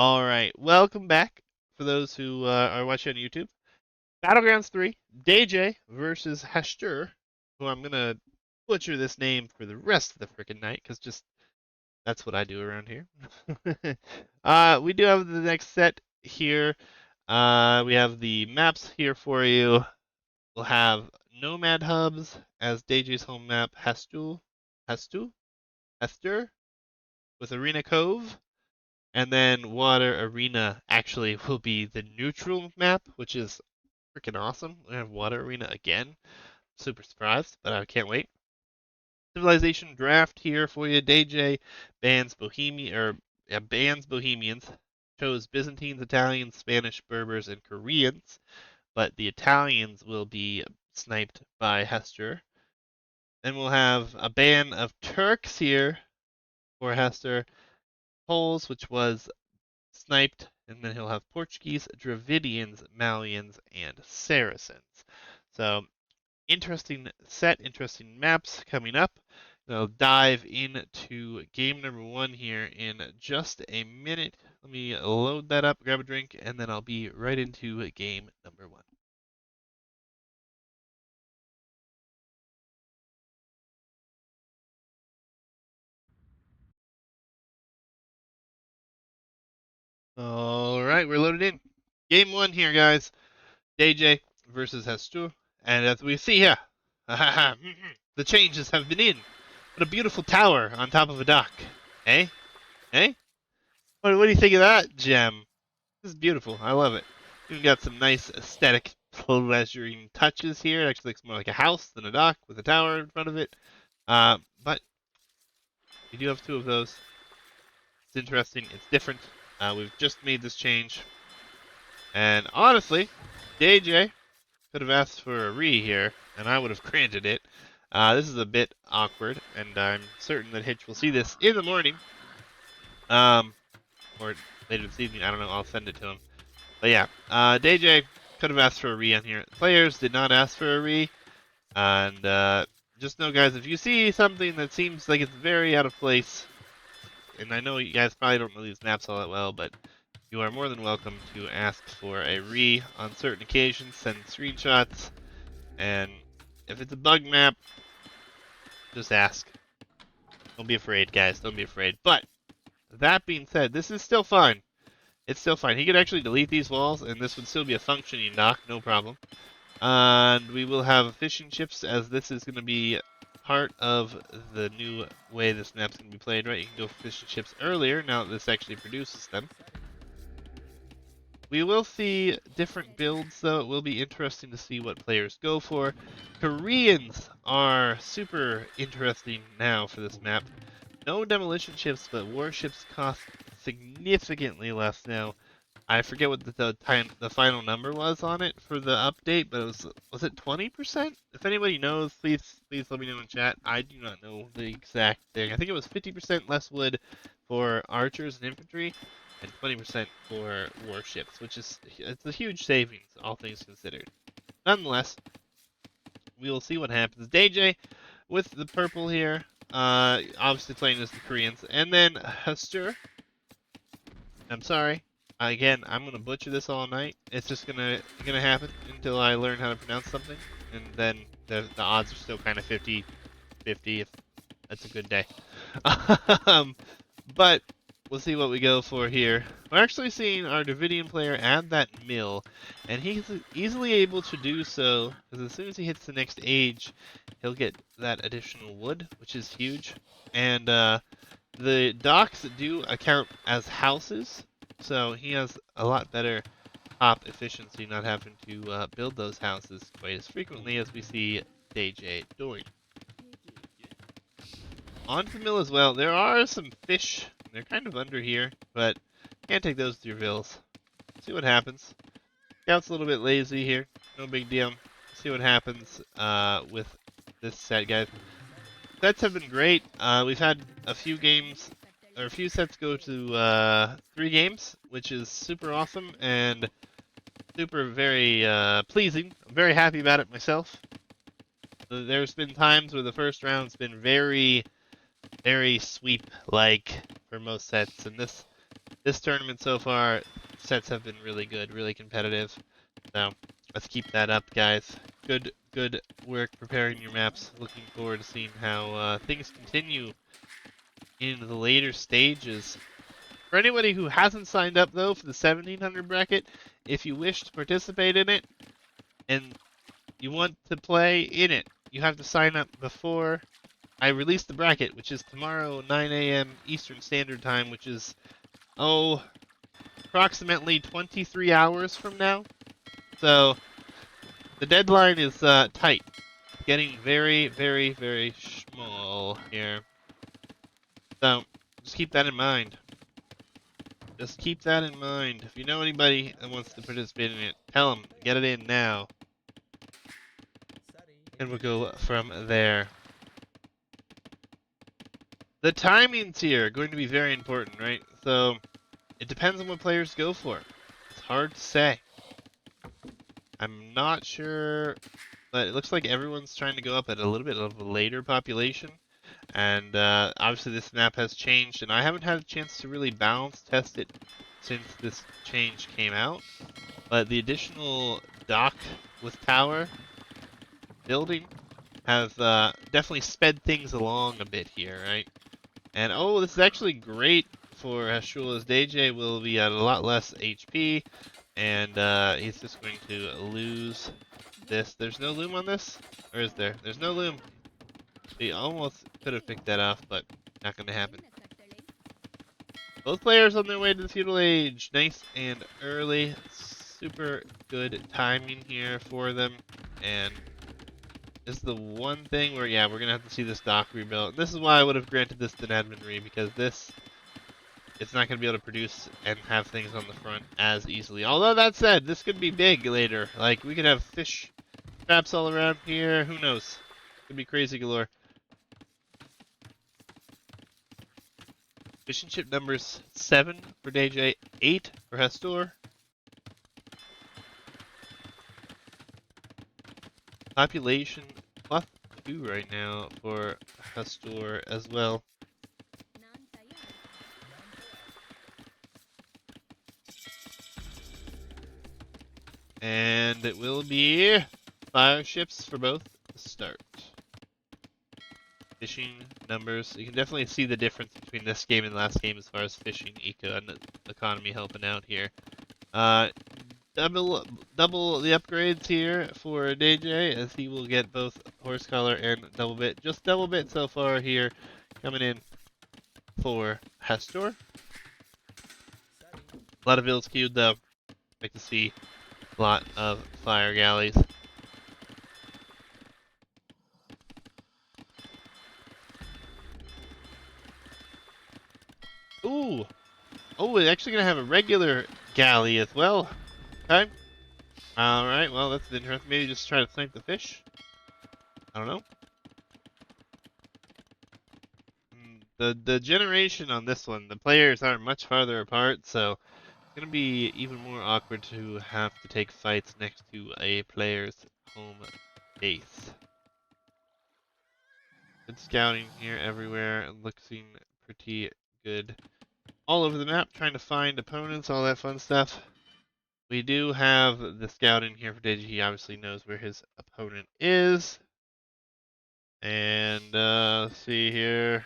All right, welcome back for those who are watching on YouTube. Battlegrounds 3, DayJay versus Hastur, who I'm gonna butcher this name for the rest of the freaking night, because just that's what I do around here. We do have the next set here. We have the maps here for you. We'll have Nomad Hubs as DayJay's home map, Hastur, with Arena Cove. And then Water Arena actually will be the neutral map, which is freaking awesome. We have Water Arena again. Super surprised, but I can't wait. Civilization draft here for you. DayJay bans Bohemians. Chose Byzantines, Italians, Spanish, Berbers, and Koreans, but the Italians will be sniped by Hester. Then we'll have a ban of Turks here for Hester. Poles, which was sniped, and then he'll have Portuguese, Dravidians, Malians, and Saracens. So, interesting set, interesting maps coming up. I'll dive into game number 1 here in just a minute. Let me load that up, grab a drink, and then I'll be right into game number 1. All right, we're loaded in. Game 1 here, guys. DayJay versus Hastur. And as we see here, the changes have been in. What a beautiful tower on top of a dock. Eh? Eh? What do you think of that gem? This is beautiful. I love it. We've got some nice aesthetic pleasuring touches here. It actually looks more like a house than a dock with a tower in front of it. But we do have 2 of those. It's interesting. It's different. We've just made this change. And honestly, DayJay could have asked for a re here, and I would have granted it. This is a bit awkward, and I'm certain that Hitch will see this in the morning. Or later this evening, I don't know, I'll send it to him. But yeah, DayJay could have asked for a re on here. Players did not ask for a re, and just know, guys, if you see something that seems like it's very out of place, and I know you guys probably don't know these maps all that well, but you are more than welcome to ask for a re on certain occasions, send screenshots, and if it's a bug map, just ask. Don't be afraid, guys, don't be afraid. But that being said, this is still fine. It's still fine. He could actually delete these walls, and this would still be a functioning dock, no problem. And we will have fishing ships, as this is going to be part of the new way this map's going to be played, right? You can go for fishing ships earlier, now that this actually produces them. We will see different builds, though. It will be interesting to see what players go for. Koreans are super interesting now for this map. No demolition ships, but warships cost significantly less now. I forget what the final number was on it for the update, but it was it 20%? If anybody knows, please let me know in chat. I do not know the exact thing. I think it was 50% less wood for archers and infantry, and 20% for warships, which is it's a huge savings, all things considered. Nonetheless, we will see what happens. DayJay with the purple here, obviously playing as the Koreans, and then Hastur. I'm sorry. Again, I'm gonna butcher this all night. It's just gonna happen until I learn how to pronounce something, and then the odds are still kind of 50-50 if that's a good day. But we'll see what we go for here. We're actually seeing our Dravidian player add that mill, and he's easily able to do so because as soon as he hits the next age, he'll get that additional wood, which is huge. And the docks do account as houses, so he has a lot better top efficiency not having to build those houses quite as frequently as we see DayJay doing. On the mill as well, there are some fish. They're kind of under here, but can't take those to your vills. See what happens. Scout's a little bit lazy here. No big deal. See what happens with this set, guys. Sets have been great. We've had a few games, or a few sets go to 3 games, which is super awesome and super very pleasing. I'm very happy about it myself. There's been times where the first round's been very sweep-like for most sets, and this this tournament so far, sets have been really good, really competitive. So let's keep that up, guys. Good work preparing your maps. Looking forward to seeing how things continue in the later stages. For anybody who hasn't signed up though for the 1700 bracket, if you wish to participate in it and you want to play in it, you have to sign up before I release the bracket, which is tomorrow 9 a.m. Eastern Standard Time, which is approximately 23 hours from now. So the deadline is tight. Getting very, very, very small here. So just keep that in mind. Just keep that in mind. If you know anybody that wants to participate in it, tell them, get it in now. And we'll go from there. The timings here are going to be very important, right? So it depends on what players go for. It's hard to say. I'm not sure, but it looks like everyone's trying to go up at a little bit of a later population. And obviously this map has changed, and I haven't had a chance to really balance test it since this change came out. But the additional dock with tower building has definitely sped things along a bit here, right? And oh, this is actually great for Hastur, as DayJay will be at a lot less HP, and he's just going to lose this. There's no loom on this? Or is there? There's no loom. We almost could have picked that off, but not going to happen. Both players on their way to the feudal age. Nice and early. Super good timing here for them. And this is the one thing where, yeah, we're going to have to see this dock rebuilt. This is why I would have granted this to admin because this, it's not going to be able to produce and have things on the front as easily. Although that said, this could be big later. Like, we could have fish traps all around here. Who knows? Could be crazy galore. Fishing ship numbers 7 for DayJay, 8 for Hastur. Population +2 right now for Hastur as well. And it will be fire ships for both to start. Fishing numbers. You can definitely see the difference between this game and last game as far as fishing, eco, and economy helping out here. Double the upgrades here for DayJay, as he will get both horse collar and double bit. Just double bit so far here, coming in for Hastur. A lot of builds queued though. Like to see a lot of fire galleys. Ooh! Oh, we're actually gonna have a regular galley as well. Okay. Alright, well that's interesting. Maybe just try to snipe the fish. I don't know. The generation on this one, the players aren't much farther apart, so it's gonna be even more awkward to have to take fights next to a player's home base. Good scouting here everywhere, looking pretty good. All over the map, trying to find opponents, all that fun stuff. We do have the scout in here for DayJay. He obviously knows where his opponent is. And let's see here.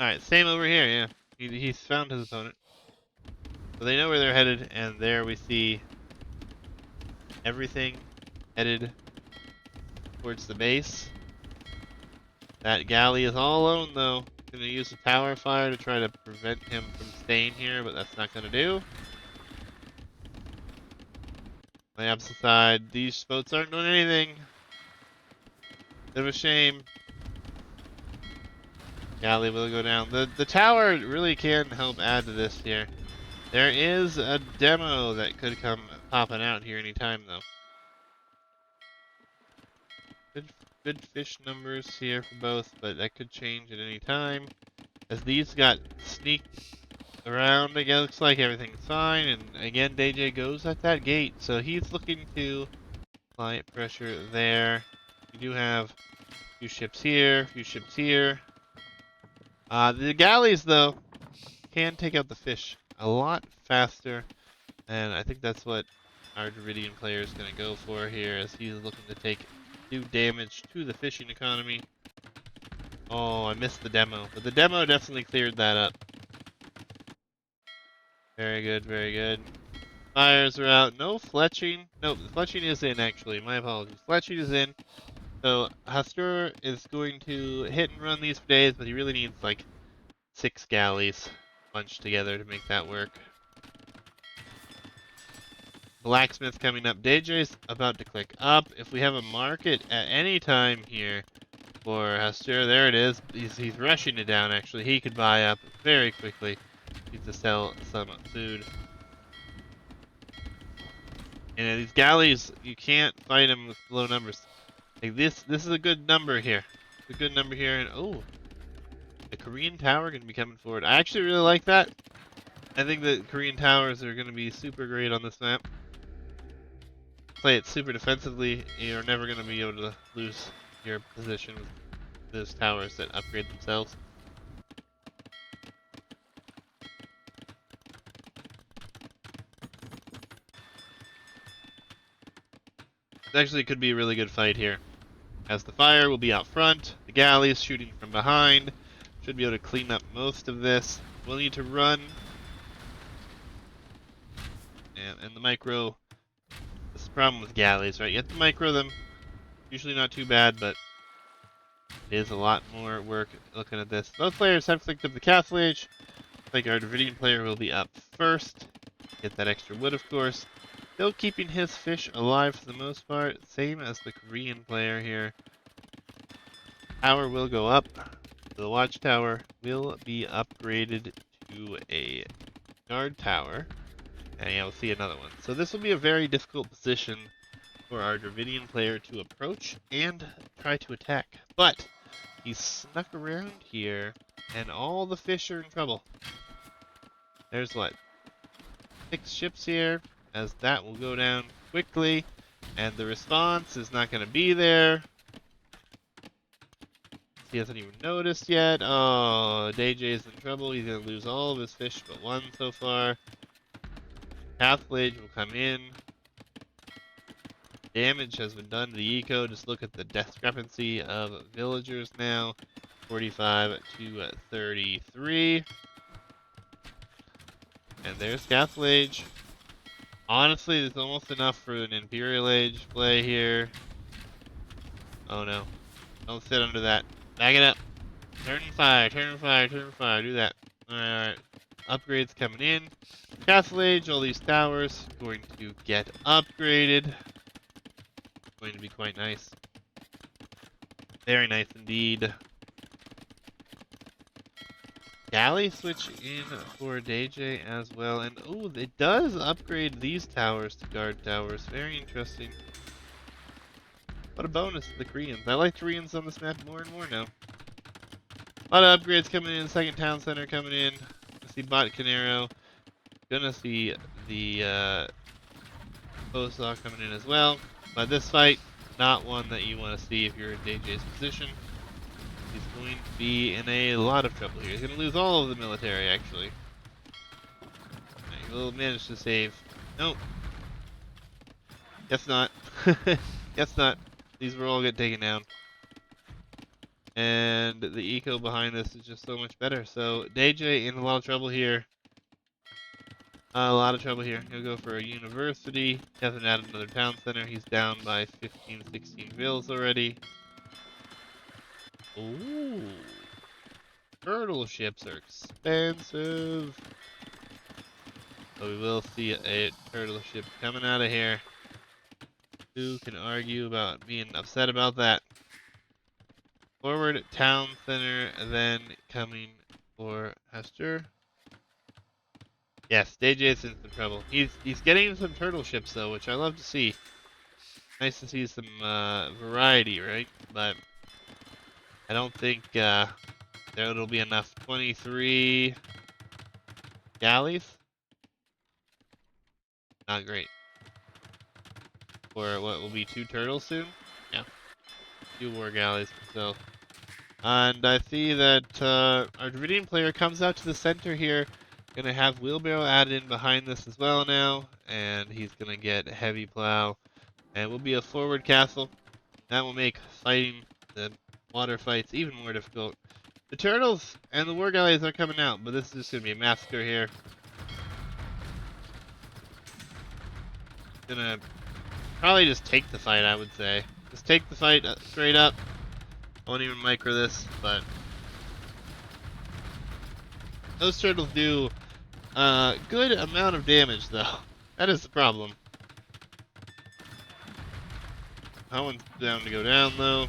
Alright, same over here, yeah. He's found his opponent. So they know where they're headed, and there we see everything headed towards the base. That galley is all alone though. Gonna use the tower fire to try to prevent him from staying here, but that's not gonna do. On the opposite side, these boats aren't doing anything. Bit of a shame. Galley will go down. The tower really can help add to this here. There is a demo that could come popping out here anytime though. Good fish numbers here for both, but that could change at any time. As these got sneaked around, again, looks like everything's fine. And again, DayJay goes at that gate, so he's looking to apply pressure there. We do have a few ships here, a few ships here. The galleys, though, can take out the fish a lot faster, and I think that's what our Dravidian player is going to go for here, as he's looking to do damage to the fishing economy. Oh, I missed the demo, but the demo definitely cleared that up. Very good, very good. Fires are out. No fletching. No, the fletching is in, actually. My apologies. Fletching is in. So, Hastur is going to hit and run these for days, but he really needs, like, 6 galleys bunched together to make that work. Blacksmith coming up. DayJay's about to click up. If we have a market at any time here for Hastur, there it is. He's rushing it down, actually. He could buy up very quickly. Needs to sell some food. And these galleys, you can't fight them with low numbers. Like this is a good number here. It's a good number here, and oh, the Korean tower gonna be coming forward. I actually really like that. I think that Korean towers are gonna be super great on this map. Play it super defensively, you're never gonna be able to lose your position with those towers that upgrade themselves. Actually, could be a really good fight here, as the fire will be out front, the galleys shooting from behind. Should be able to clean up most of this. We'll need to run. And the micro, this is the problem with galleys, right? You have to micro them. Usually not too bad, but it is a lot more work looking at this. Both players have clicked up the castle age. I think our Dravidian player will be up first. Get that extra wood, of course. Still keeping his fish alive for the most part. Same as the Korean player here. Tower will go up. The watchtower will be upgraded to a guard tower. And yeah, we'll see another one. So this will be a very difficult position for our Dravidian player to approach and try to attack. But he snuck around here, and all the fish are in trouble. There's what? 6 ships here, as that will go down quickly, and the response is not going to be there. He hasn't even noticed yet. Oh, DayJay's in trouble. He's going to lose all of his fish but one so far. Pathblade will come in. Damage has been done to the eco. Just look at the discrepancy of villagers now. 45 to 33. And there's Castle Age. Honestly, there's almost enough for an Imperial Age play here. Oh no. Don't sit under that. Back it up. Turn fire, turn fire, turn fire. Do that. Alright. Upgrades coming in. Castle Age, all these towers going to get upgraded. Going to be quite nice. Very nice indeed. Galley switch in for DayJay as well. And oh, it does upgrade these towers to guard towers. Very interesting. What a bonus to the Koreans. I like Koreans on this map more and more now. A lot of upgrades coming in. Second town center coming in. I see Bot Canero. Gonna see the postdoc coming in as well. But this fight, not one that you want to see if you're in DayJay's position. He's going to be in a lot of trouble here. He's going to lose all of the military, actually. He will manage to save. Nope. Guess not. Guess not. These will all get taken down. And the eco behind this is just so much better. So, DayJay in a lot of trouble here. A lot of trouble here. He'll go for a university. Hasn't added another town center. He's down by 15, 16 vills already. Ooh. Turtle ships are expensive. So we will see a turtle ship coming out of here. Who can argue about being upset about that? Forward town center, then coming for Hastur. Yes, DayJay's in some trouble. He's getting some turtle ships though, which I love to see. Nice to see some variety, right? But I don't think there'll be enough. 23 galleys? Not great. For what will be 2 turtles soon? Yeah. 2 more galleys for himself. And I see that our Dravidian player comes out to the center here. Gonna have wheelbarrow added in behind this as well now. And he's gonna get heavy plow. And it will be a forward castle. That will make fighting the water fights even more difficult. The turtles and the war galleys are coming out, but this is just gonna be a massacre here. Gonna probably just take the fight, I would say. Just take the fight straight up. I won't even micro this, but those turtles do a good amount of damage, though. That is the problem. That one's down to go down, though.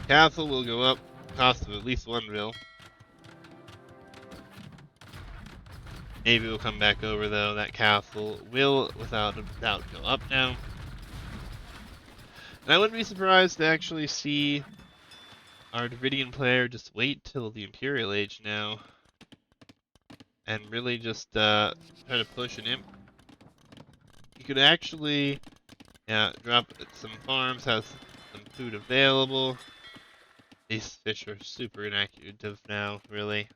Castle will go up, cost of at least one bill. Navy will come back over, though. That castle will, without a doubt, go up now. And I wouldn't be surprised to actually see our Dravidian player just wait till the Imperial Age now. And really just try to push an imp. You could actually, drop some farms, have some food available. These fish are super inactive now, really.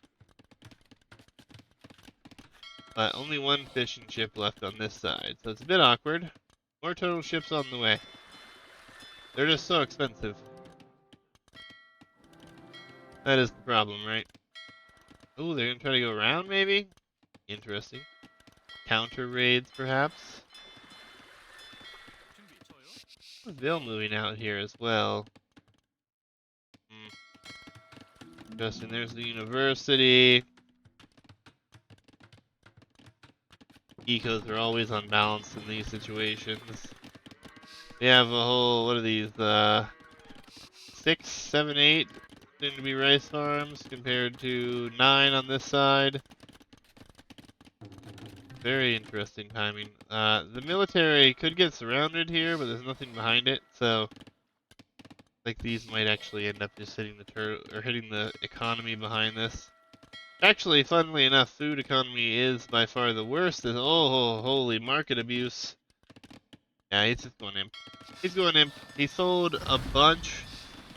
But only one fishing ship left on this side, so it's a bit awkward. More turtle ships on the way. They're just so expensive. That is the problem, right? Oh, they're gonna try to go around, maybe? Interesting. Counter raids, perhaps? Bill moving out here as well. Interesting, there's the university. Ecos are always unbalanced in these situations. We have a whole, what are these, 6, 7, 8 soon to be rice farms compared to 9 on this side. Very interesting timing. The military could get surrounded here, but there's nothing behind it, so like these might actually end up just hitting the hitting the economy behind this. Actually, funnily enough, food economy is by far the worst. Oh, holy market abuse. Yeah, he's just going imp. He's going imp. He sold a bunch,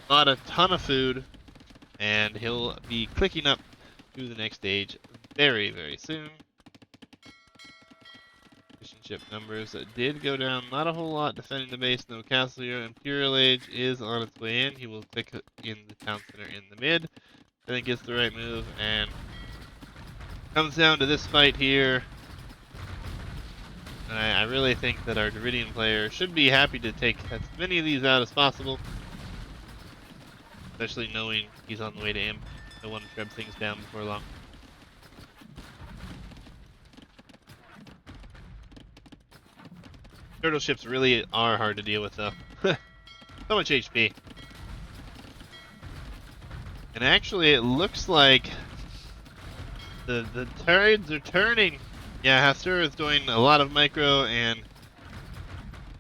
bought a ton of food, and he'll be clicking up to the next stage very, very soon. Mission ship numbers did go down. Not a whole lot defending the base. No castle here. Imperial Age is on its way in. He will click in the town center in the mid. I think it's the right move, and comes down to this fight here. And I really think that our Dravidian player should be happy to take as many of these out as possible. Especially knowing he's on the way to imp. He'll want to treb things down before long. Turtle ships really are hard to deal with, though. So much HP. And actually, it looks like the tides are turning. Yeah, Hastur is doing a lot of micro, and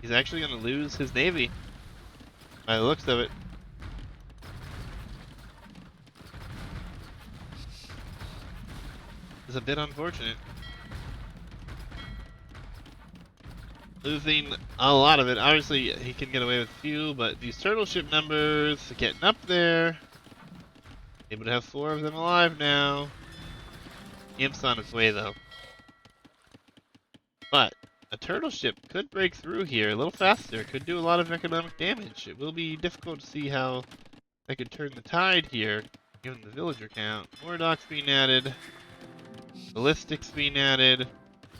he's actually going to lose his navy by the looks of it. It's a bit unfortunate. Losing a lot of it. Obviously, he can get away with a few, but these turtle ship numbers are getting up there. Able to have 4 of them alive now. Imp's on its way, though. But a turtle ship could break through here a little faster. Could do a lot of economic damage. It will be difficult to see how I could turn the tide here, given the villager count. More docks being added. Ballistics being added.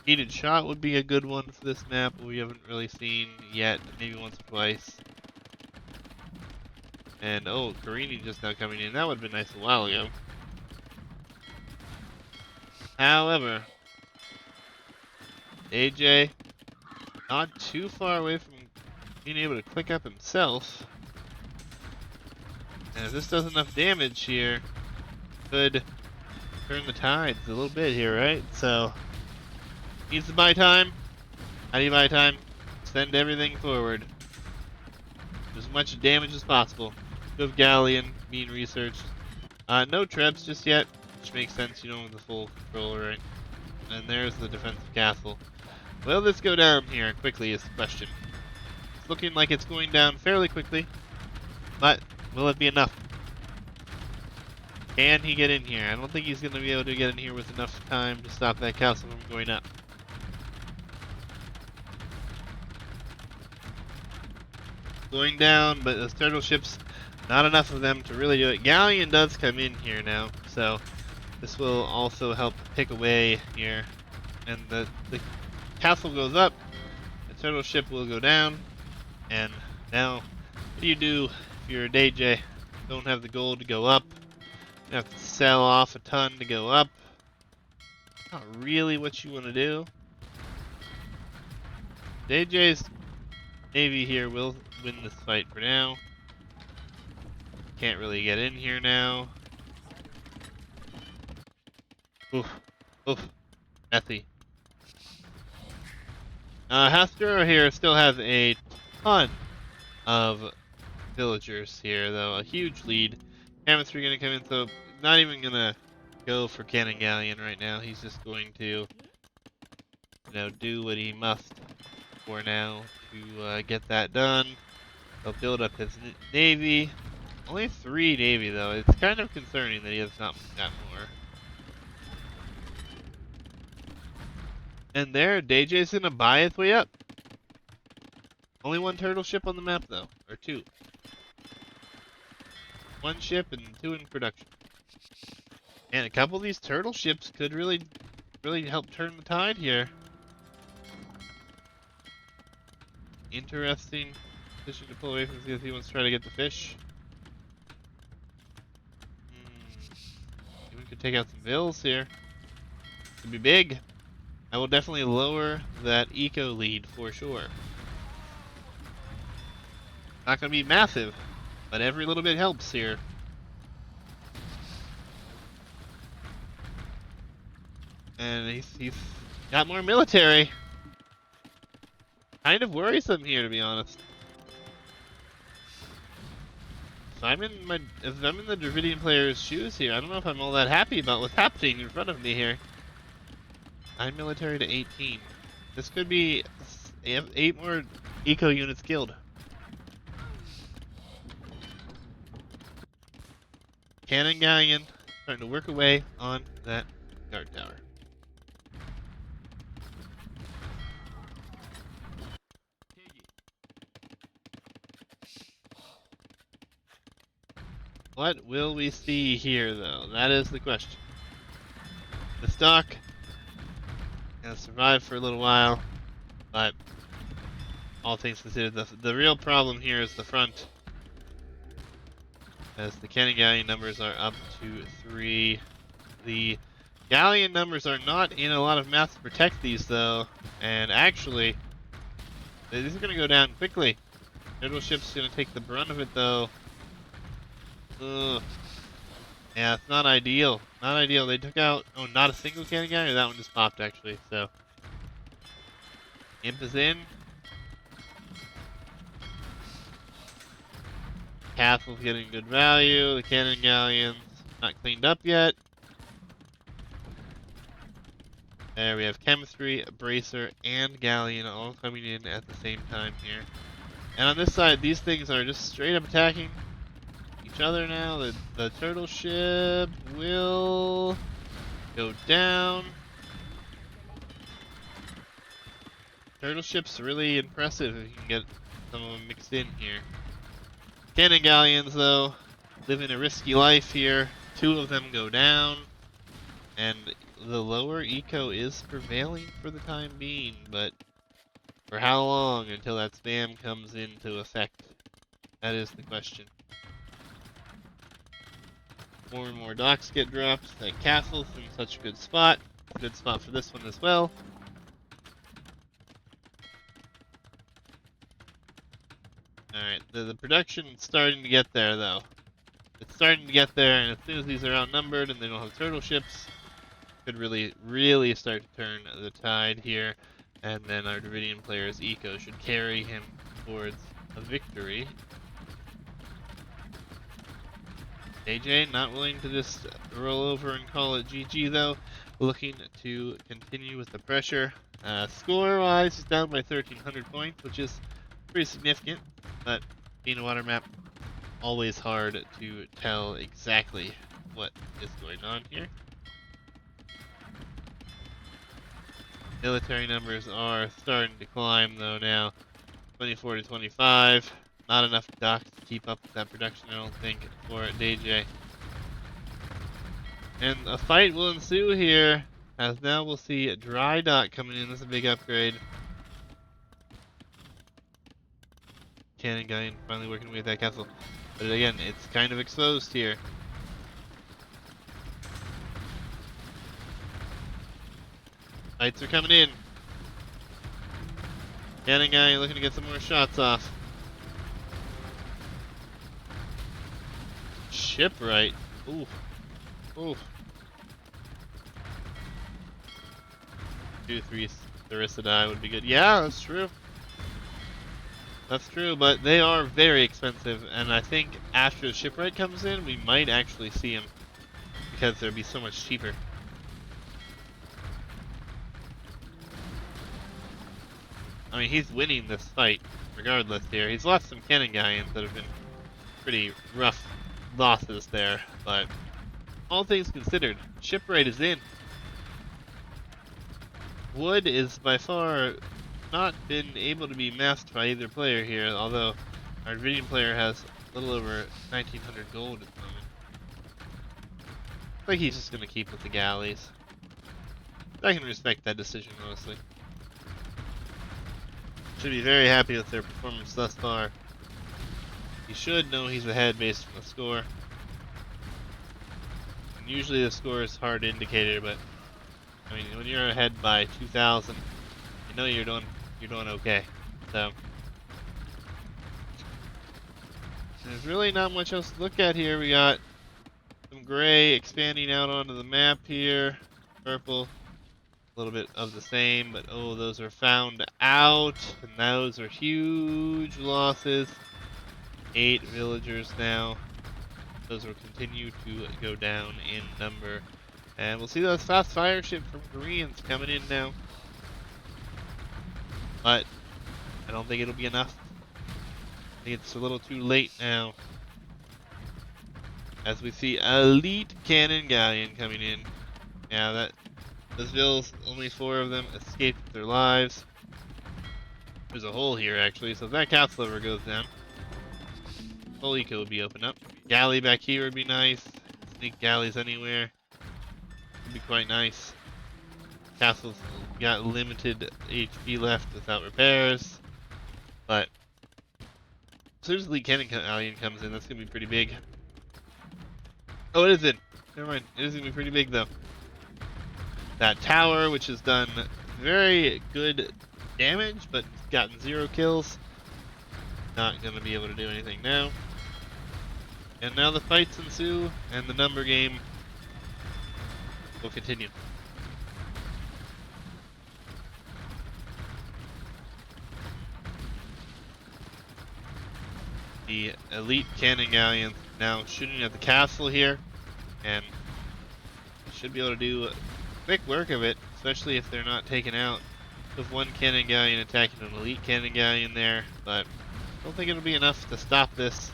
Heated shot would be a good one for this map, but we haven't really seen yet. Maybe once or twice. And oh, Carini just now coming in. That would have been nice a while ago. However, DayJay not too far away from being able to click up himself. And if this does enough damage here, could turn the tides a little bit here, right? So, needs to buy time. How do you buy time? Send everything forward. As much damage as possible. Good galleon being researched. No trebs just yet, which makes sense. You don't have the full control, right? And there's the defensive castle. Will this go down here quickly is the question. It's looking like it's going down fairly quickly, but will it be enough? Can he get in here? I don't think he's going to be able to get in here with enough time to stop that castle from going up. Going down, but those turtle ships, not enough of them to really do it. Galleon does come in here now, so this will also help pick away here. And the castle goes up, the turtle ship will go down, and now what do you do if you're a DayJay? Don't have the gold to go up. You have to sell off a ton to go up. Not really what you want to do. DayJay's navy here will win this fight for now. Can't really get in here now. Oof. Oof. Messy. Hastur here still has a ton of villagers here, though. A huge lead. Chemistry gonna come in, so not even gonna go for Cannon Galleon right now. He's just going to, you know, do what he must for now to get that done. He'll build up his navy. Only 3 navy, though. It's kind of concerning that he has not got more. And there, DayJay's gonna buy its way up. Only 1 turtle ship on the map, though. Or 2. 1 ship and 2 in production. And a couple of these turtle ships could really help turn the tide here. Interesting position to pull away from because he wants to try to get the fish. We could take out some bills here. Could be big. I will definitely lower that eco lead for sure. Not going to be massive, but every little bit helps here. And he's got more military. Kind of worrisome here, to be honest. So if I'm in the Dravidian player's shoes here, I don't know if I'm all that happy about what's happening in front of me here. 9 military to 18. This could be 8 more eco units killed. Cannon Galleon starting to work away on that guard tower. What will we see here, though? That is the question. The stock gonna survive for a little while, but all things considered, the real problem here is the front, as the Cannon Galleon numbers are up to 3. The Galleon numbers are not in a lot of maps to protect these, though, and actually, these are gonna go down quickly. Turtle ship's gonna take the brunt of it, though. Ugh. Yeah, it's not ideal. Not ideal. They took out, oh, not a single Cannon Galleon, or that one just popped, actually, so. Imp is in. Castle's getting good value. The Cannon Galleon's not cleaned up yet. There we have Chemistry, Bracer, and Galleon all coming in at the same time here. And on this side, these things are just straight up attacking each other now. The turtle ship will go down. Turtle ship's really impressive if you can get some of them mixed in here. Cannon Galleons, though, living a risky life here. 2 of them go down. And the lower eco is prevailing for the time being, but for how long until that spam comes into effect? That is the question. More and more docks get dropped. That castle's in such a good spot. Good spot for this one as well. Alright, the production's starting to get there, though. It's starting to get there, and as soon as these are outnumbered and they don't have turtle ships, could really start to turn the tide here. And then our Dravidian player's eco should carry him towards a victory. DayJay not willing to just roll over and call it GG, though. Looking to continue with the pressure. Score-wise, he's down by 1,300 points, which is pretty significant. But being a water map, always hard to tell exactly what is going on here. Military numbers are starting to climb though now. 24 to 25. Not enough docks to keep up with that production, I don't think, for DayJay. And a fight will ensue here, as now we'll see a dry dock coming in. That's a big upgrade. Cannon guy finally working with that castle. But again, it's kind of exposed here. Fights are coming in. Cannon guy looking to get some more shots off. Shipwright. Ooh. Ooh. 2-3 Therisidae would be good. Yeah, that's true. That's true, but they are very expensive, and I think after the Shipwright comes in, we might actually see him, because they'll be so much cheaper. I mean, he's winning this fight, regardless here. He's lost some cannon galleons that have been pretty rough losses there, but all things considered, Shipwright is in. Wood is by far not been able to be masked by either player here, although our Vidian player has a little over 1900 gold at the moment. I think he's just going to keep with the galleys. I can respect that decision, honestly. Should be very happy with their performance thus far. He should know he's ahead based on the score. And usually the score is a hard indicator, but I mean, when you're ahead by 2,000, you know you're doing okay. So there's really not much else to look at here. We got some gray expanding out onto the map here, purple, a little bit of the same, but oh, those are found out, and those are huge losses. 8 villagers now. Those will continue to go down in number. And we'll see those fast fire ship from Koreans coming in now. But I don't think it'll be enough. I think it's a little too late now. As we see elite cannon galleon coming in. Yeah, those vills, only 4 of them escaped with their lives. There's a hole here actually, so if that castle ever goes down, whole eco would be opened up. Galley back here would be nice. Sneak galleys anywhere would be quite nice. Castle's got limited HP left without repairs, but as soon as the cannon galleon comes in, that's gonna be pretty big. Oh, it is in. Never mind. It is gonna be pretty big though. That tower, which has done very good damage, but gotten 0 kills, not gonna be able to do anything now. And now the fights ensue, and the number game will continue. The elite cannon galleons now shooting at the castle here, and should be able to do quick work of it, especially if they're not taken out with 1 cannon galleon attacking an elite cannon galleon there, but I don't think it'll be enough to stop this.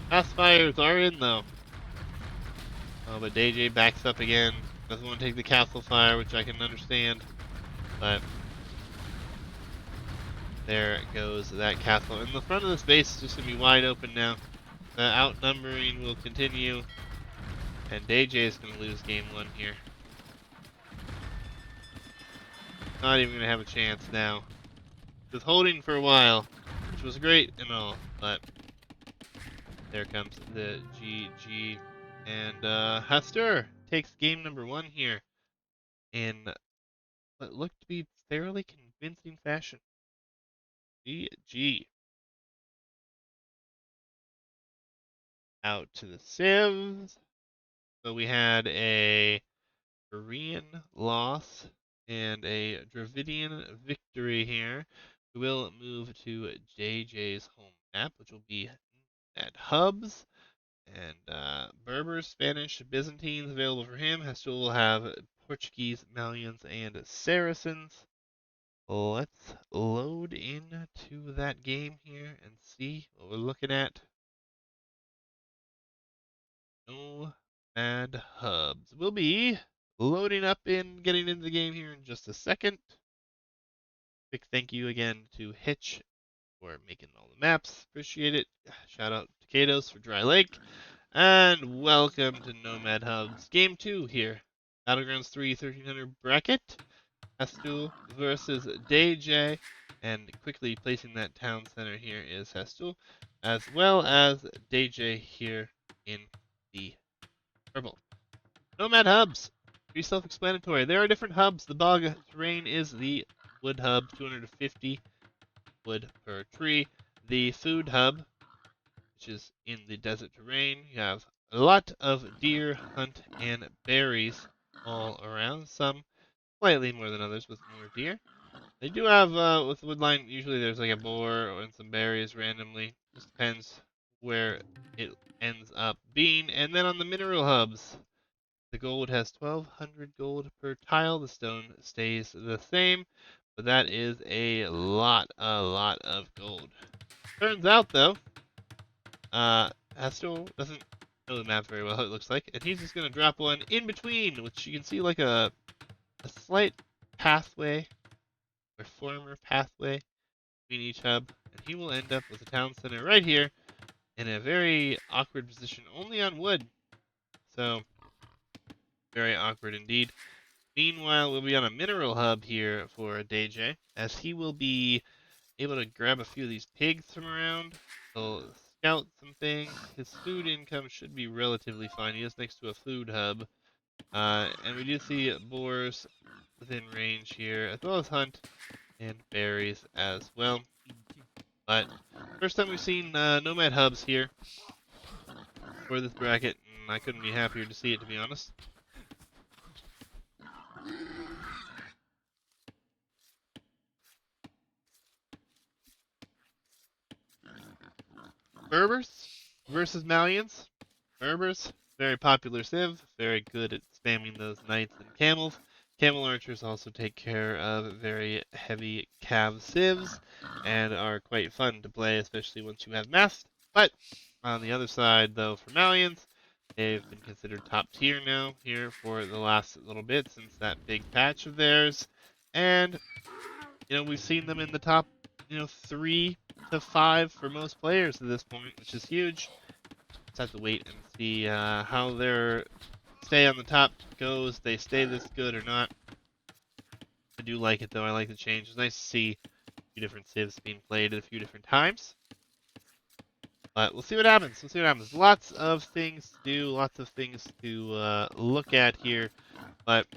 Fast fires are in though. Oh, but DayJay backs up again. Doesn't want to take the castle fire, which I can understand. But there goes that castle. And the front of this base is just going to be wide open now. The outnumbering will continue. And DayJay is going to lose game 1 here. Not even going to have a chance now. Was holding for a while, which was great and all, but there comes the GG. And Hastur takes game number 1 here in what looked to be fairly convincing fashion. GG. Out to the Civs. So we had a Korean loss and a Dravidian victory here. We will move to DayJay's home map, which will be at Hubs. And Berbers, Spanish, Byzantines available for him. Hastur will have Portuguese, Malians, and Saracens. Let's load into that game here and see what we're looking at. Nomad Hubs. We'll be loading up and getting into the game here in just a second. Big thank you again to Hitch for making all the maps. Appreciate it. Shout out to Katos for Dry Lake. And welcome to Nomad Hubs. Game 2 here. Battlegrounds 3 1300 bracket. Hastur versus DayJay. And quickly placing that town center here is Hastur, as well as DayJay here in the purple. Nomad Hubs. Pretty self-explanatory. There are different hubs. The bog terrain is the wood hub, 250 wood per tree. The food hub, which is in the desert terrain, you have a lot of deer, hunt, and berries all around. Some slightly more than others with more deer. They do have, with woodline, usually there's like a boar and some berries randomly. Just depends where it ends up being. And then on the mineral hubs, the gold has 1200 gold per tile. The stone stays the same, but that is a lot of gold. Turns out, though, Hastur doesn't know the map very well, it looks like, and he's just going to drop one in between, which you can see like a slight pathway, or former pathway, between each hub, and he will end up with a town center right here, in a very awkward position, only on wood. So, very awkward indeed. Meanwhile, we'll be on a mineral hub here for DayJay, as he will be able to grab a few of these pigs from around. He'll scout some things. His food income should be relatively fine. He is next to a food hub. And we do see boars within range here, as well as hunt and berries as well. But first time we've seen nomad hubs here for this bracket, and I couldn't be happier to see it, to be honest. Berbers versus Malians. Berbers, very popular civ, very good at spamming those knights and camels. Camel archers also take care of very heavy cav civs and are quite fun to play, especially once you have mass. But on the other side, though, for Malians, they've been considered top tier now here for the last little bit since that big patch of theirs. And, we've seen them in the top, 3 to 5 for most players at this point, which is huge. Just have to wait and see how their stay on the top goes. They stay this good or not. I do like it though. I like the change. It's nice to see a few different civs being played at a few different times. But we'll see what happens. We'll see what happens. Lots of things to do. Lots of things to look at here. But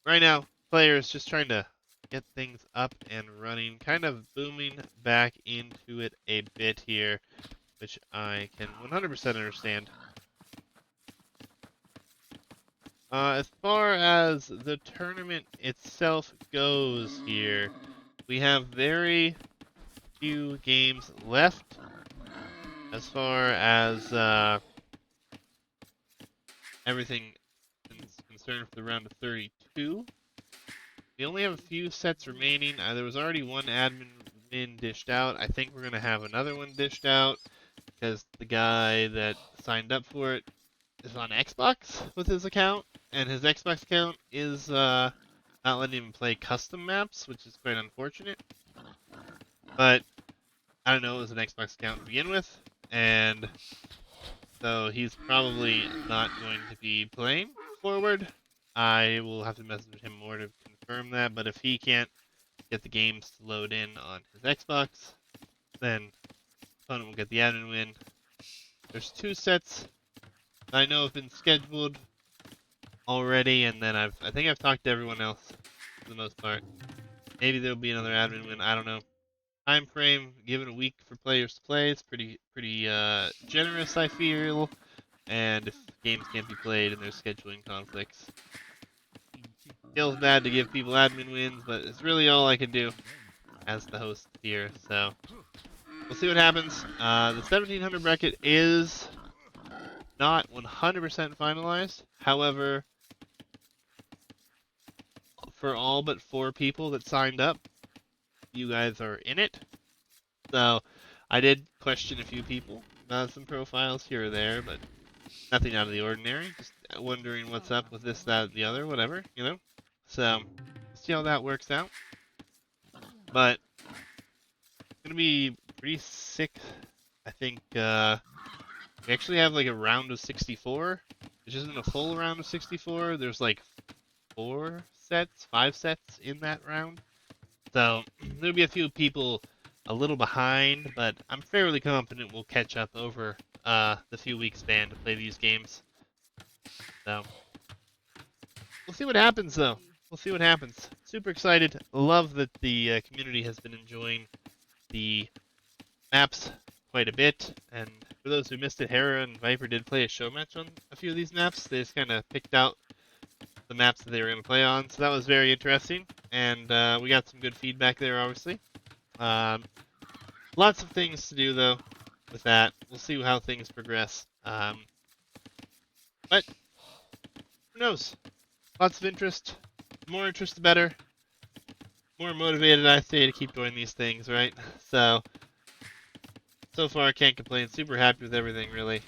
right now, players just trying to get things up and running. Kind of booming back into it a bit here, which I can 100% understand. As far as the tournament itself goes here, we have very few games left. As far as everything is concerned for the round of 32. We only have a few sets remaining. There was already one admin win dished out. I think we're going to have another one dished out because the guy that signed up for it is on Xbox with his account, and his Xbox account is not letting him play custom maps, which is quite unfortunate. But I don't know, it was an Xbox account to begin with, and so he's probably not going to be playing forward. I will have to message him more to confirm that, but if he can't get the games to load in on his Xbox, then opponent will get the admin win. There's 2 sets I know have been scheduled already, and then I think I've talked to everyone else for the most part. Maybe there'll be another admin win. I don't know. Time frame given a week for players to play is pretty generous, I feel. And if games can't be played and there's scheduling conflicts, feels bad to give people admin wins, but it's really all I can do as the host here. So we'll see what happens. The 1700 bracket is not 100% finalized. However, for all but 4 people that signed up, you guys are in it. So I did question a few people about some profiles here or there, but Nothing out of the ordinary. Just wondering what's up with this, that, the other, whatever, you know? So, see how that works out. But, it's gonna be pretty sick. I think, we actually have like a round of 64, which isn't a full round of 64. There's like 5 sets in that round. So there'll be a few people a little behind, but I'm fairly confident we'll catch up over the few weeks span to play these games. So we'll see what happens, though. We'll see what happens. Super excited. Love that the community has been enjoying the maps quite a bit. And for those who missed it, Hera and Viper did play a show match on a few of these maps. They just kind of picked out the maps that they were going to play on, so that was very interesting. And we got some good feedback there, obviously. Lots of things to do, though, with that. We'll see how things progress. But who knows? Lots of interest. The more interest, the better. More motivated I stay to keep doing these things, right? So far I can't complain. Super happy with everything, really.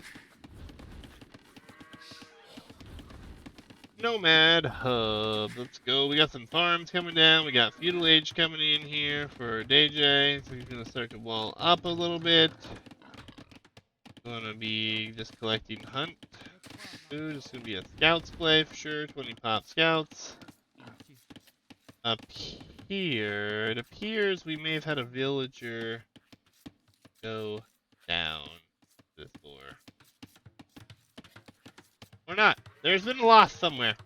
Nomad Hub. Let's go. We got some farms coming down. We got Feudal Age coming in here for DayJay. So he's going to start to wall up a little bit. Gonna be just collecting hunt food. It's gonna be a scouts play for sure. 20 pop scouts. Up here, it appears we may have had a villager go down before. Or not. There's been a loss somewhere.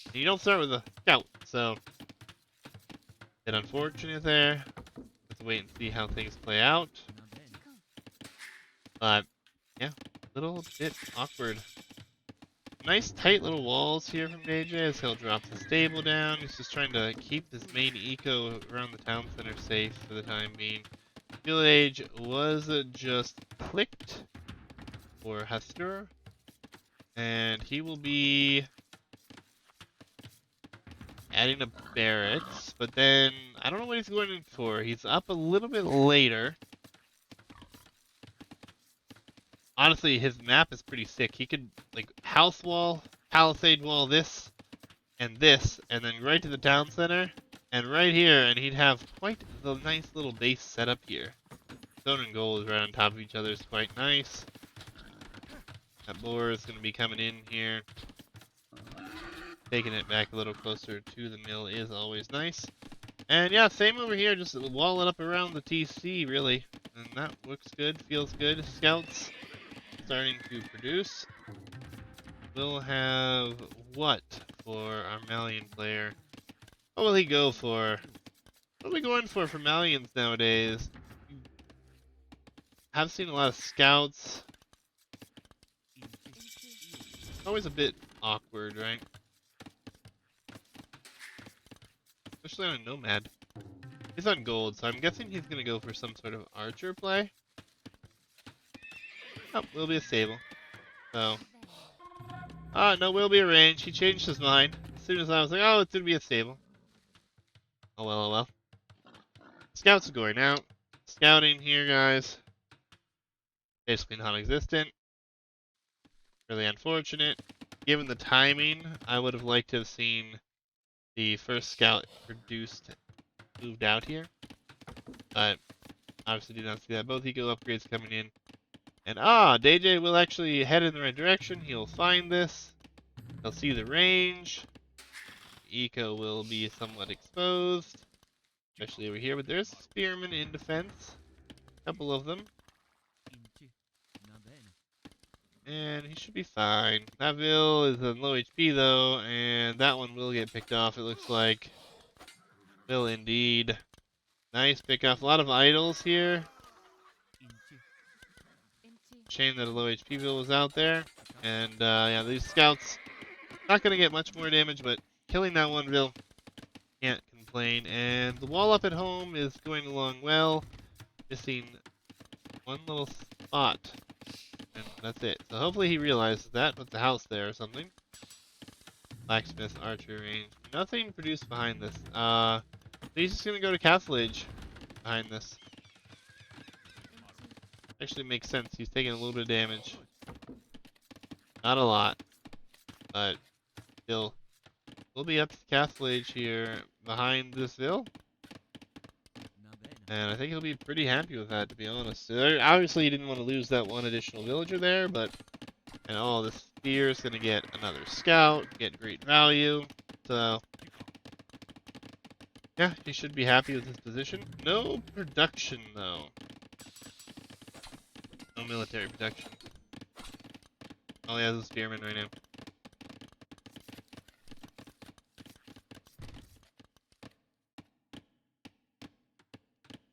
And you don't start with a scout, so bit unfortunate there. Let's wait and see how things play out. But yeah, a little bit awkward. Nice tight little walls here from DayJay as he'll drop the stable down. He's just trying to keep this main eco around the town center safe for the time being. Field Age was just clicked for Hastur. And he will be adding a barracks, but then I don't know what he's going in for. He's up a little bit later. Honestly, his map is pretty sick. He could, like, house wall, palisade wall this, and then right to the town center, and right here, and he'd have quite the nice little base set up here. Stone and gold is right on top of each other. It's quite nice. That boar is going to be coming in here. Taking it back a little closer to the mill is always nice. And yeah, same over here. Just wall it up around the TC, really. And that looks good, feels good. Scouts starting to produce. We'll have what for our Malian player? What will he go for? What are we going for Malians nowadays? I've seen a lot of scouts. Always a bit awkward, right? Especially on a nomad. He's on gold, so I'm guessing he's gonna go for some sort of archer play. Oh, will be a stable. So. No, will be a range. He changed his mind. As soon as I was like, oh, it's gonna be a stable. Oh well, oh well. Scouts are going out. Scouting here, guys. Basically non-existent. Really unfortunate. Given the timing, I would have liked to have seen the first scout produced moved out here. But obviously did not see that. Both eco upgrades coming in. And DayJay will actually head in the right direction. He'll find this. He'll see the range. Eco will be somewhat exposed. Especially over here. But there's spearmen in defense. A couple of them. And he should be fine. That Vil is on low HP though, and that one will get picked off, it looks like. Vil indeed. Nice pick off. A lot of idols here. Shame that a low HP Vil was out there. And yeah, these scouts not gonna get much more damage, but killing that one Vil, can't complain. And the wall up at home is going along well. Missing one little spot. And that's it. So hopefully he realizes that, puts a house there or something. Blacksmith, archer range. Nothing produced behind this. He's just gonna go to Castle Age behind this. Actually makes sense. He's taking a little bit of damage. Not a lot, but still. We'll be up to Castle Age here behind this hill. And I think he'll be pretty happy with that, to be honest. Obviously, he didn't want to lose that one additional villager there, but... And all the spear is going to get another scout, get great value. So... Yeah, he should be happy with his position. No production, though. No military production. All he has is a spearman right now.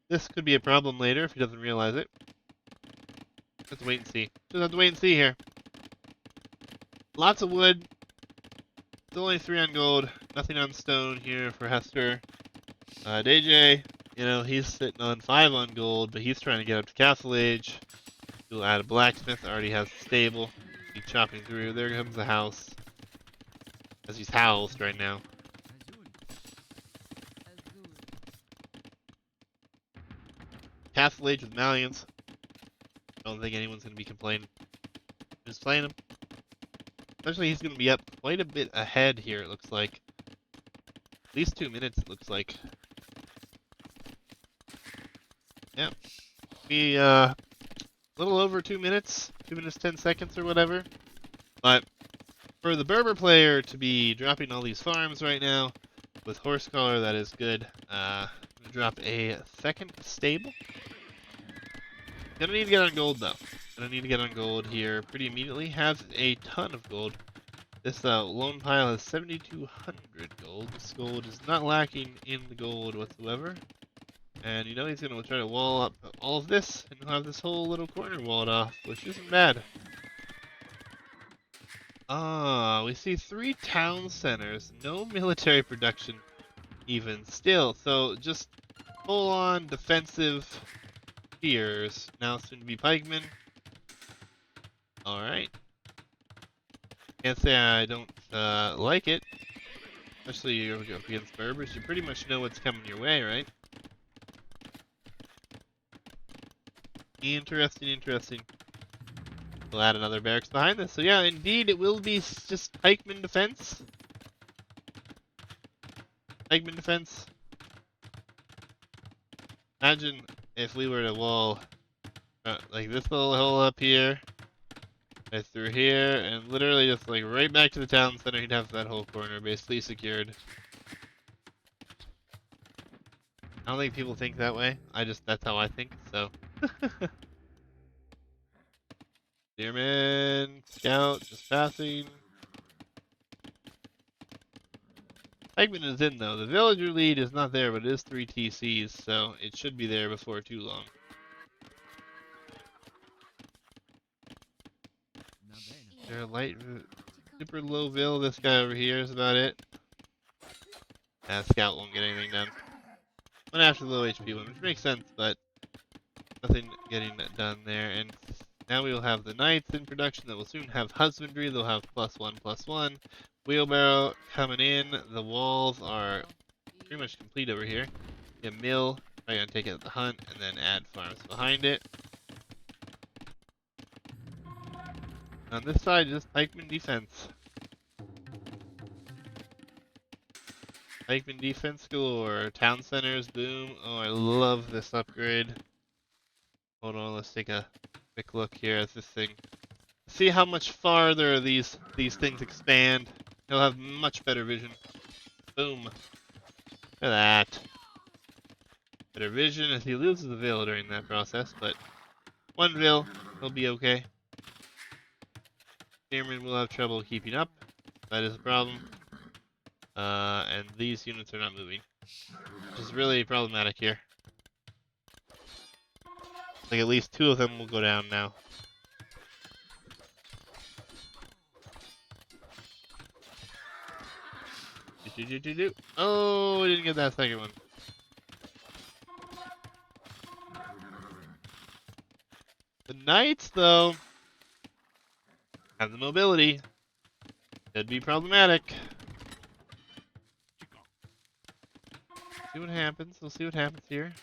This could be a problem later if he doesn't realize it. Have to wait and see. Just have to wait and see here. Lots of wood. It's only 3 on gold. Nothing on stone here for Hastur. DayJay, you know, he's sitting on 5 on gold, but he's trying to get up to Castle Age. He'll add a blacksmith. Already has a stable. He's chopping through. There comes the house. As he's housed right now. Castle Age with Malians. Don't think anyone's going to be complaining. Just playing him. Especially he's going to be up quite a bit ahead here, it looks like. At least 2 minutes, it looks like. Yeah. Be a little over 2 minutes. 2 minutes 10 seconds or whatever. But for the Berber player to be dropping all these farms right now with horse collar, that is good. I'm going to drop a second stable. Gonna need to get on gold though. Gonna need to get on gold here pretty immediately. Has a ton of gold. This lone pile has 7,200 gold. This gold is not lacking in the gold whatsoever. And you know he's gonna try to wall up all of this and he'll have this whole little corner walled off, which isn't bad. Ah, we see 3 town centers. No military production even still. So just full on defensive spears. Now soon to be pikemen. Alright. Can't say I don't like it. Especially you're up against Berbers. You pretty much know what's coming your way, right? Interesting, interesting. We'll add another barracks behind this. So yeah, indeed it will be just pikeman defense. Pikeman defense. Imagine if we were to wall like this little hole up here, right through here, and literally just like right back to the town center, he'd have that whole corner basically secured. I don't think people think that way. That's how I think, so. Deerman, scout, just passing. Pikeman is in though. The villager lead is not there, but it is 3 TCs, so it should be there before too long. They're light, super low vil. This guy over here is about it. Scout won't get anything done. Went after the low HP one, which makes sense, but nothing getting done there. And now we will have the knights in production that will soon have husbandry. They'll have +1/+1. Wheelbarrow coming in. The walls are pretty much complete over here. A mill. I'm gonna take out the hunt and then add farms behind it. On this side, just pikeman defense. Pikeman defense galore. Town centers, boom. Oh, I love this upgrade. Hold on, let's take a quick look here at this thing. See how much farther these things expand. He'll have much better vision. Boom. Look at that. Better vision as he loses the vil during that process, but 1 vil, he'll be okay. Spearman will have trouble keeping up. That is a problem. And these units are not moving, which is really problematic here. Like at least 2 of them will go down now. Oh, we didn't get that second one. The knights, though, have the mobility. Could be problematic. See what happens. We'll see what happens here.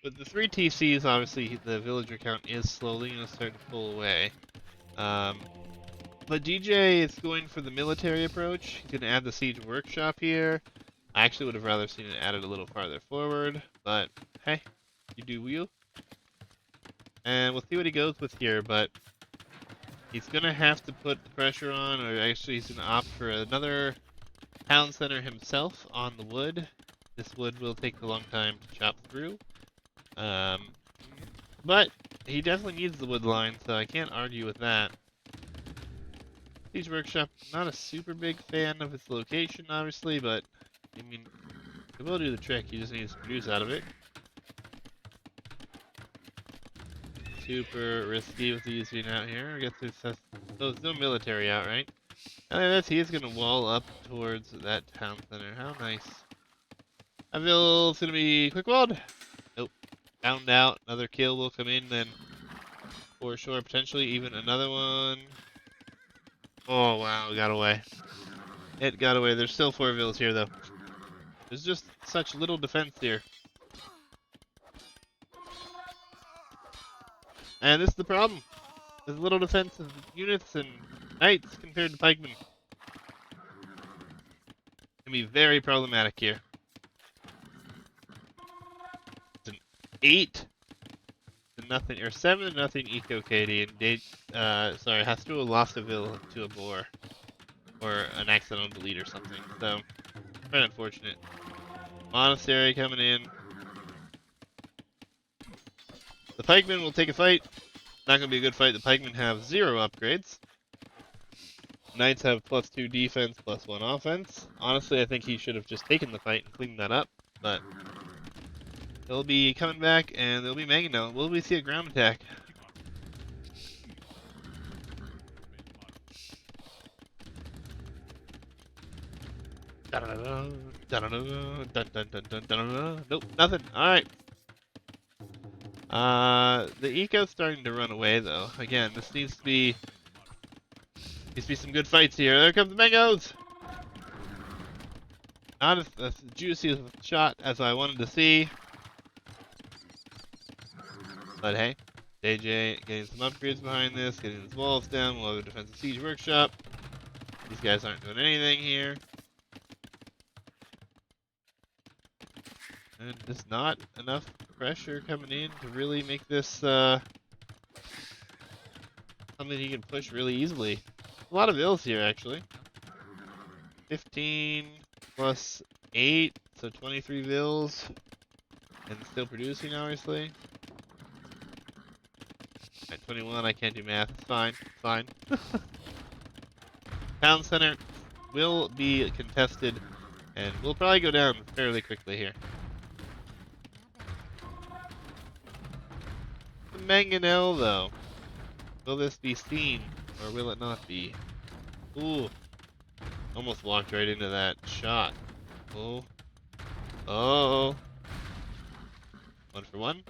With the 3 TCs, obviously, the villager count is slowly going to start to pull away. But DayJay is going for the military approach. He's going to add the siege workshop here. I actually would have rather seen it added a little farther forward, but hey, you do you. And we'll see what he goes with here, but he's going to have to put the pressure on, or actually he's going to opt for another town center himself on the wood. This wood will take a long time to chop through. But he definitely needs the wood line, so I can't argue with that. Siege Workshop, not a super big fan of its location, obviously, but I mean, it will do the trick. He just needs to produce out of it. Super risky with these being out here. I guess there's no military out, right? And that's he is gonna wall up towards that town center. How nice. I feel it's gonna be quick walled. Nope. Found out. Another kill will come in then. For sure, potentially even another one. Oh wow, it got away. It got away. There's still 4 vills here though. There's just such little defense here. And this is the problem. There's little defense of units and knights compared to pikemen. Can be very problematic here. It's an 8 to nothing, or 7 to nothing eco KD, and Hastur lost a vill to a boar. Or an accidental delete or something, so very unfortunate. Monastery coming in. The pikemen will take a fight. Not gonna be a good fight. The pikemen have 0 upgrades. Knights have +2 defense, +1 offense. Honestly, I think he should have just taken the fight and cleaned that up, but they'll be coming back and they'll be Magano. Will we see a ground attack? Nope, nothing. Alright. The eco's starting to run away though. Again, this needs to be some good fights here. There comes the mangoes! Not as juicy a shot as I wanted to see. But hey, DayJay getting some upgrades behind this, getting his walls down, we'll have a defensive siege workshop. These guys aren't doing anything here. And just not enough pressure coming in to really make this something he can push really easily. A lot of vills here actually. 15 plus 8, so 23 vills. And still producing obviously. At 21 I can't do math, it's fine, it's fine. Town center will be contested and we'll probably go down fairly quickly here. Mangonel though. Will this be seen or will it not be? Ooh. Almost walked right into that shot. Oh. Oh. 1 for 1.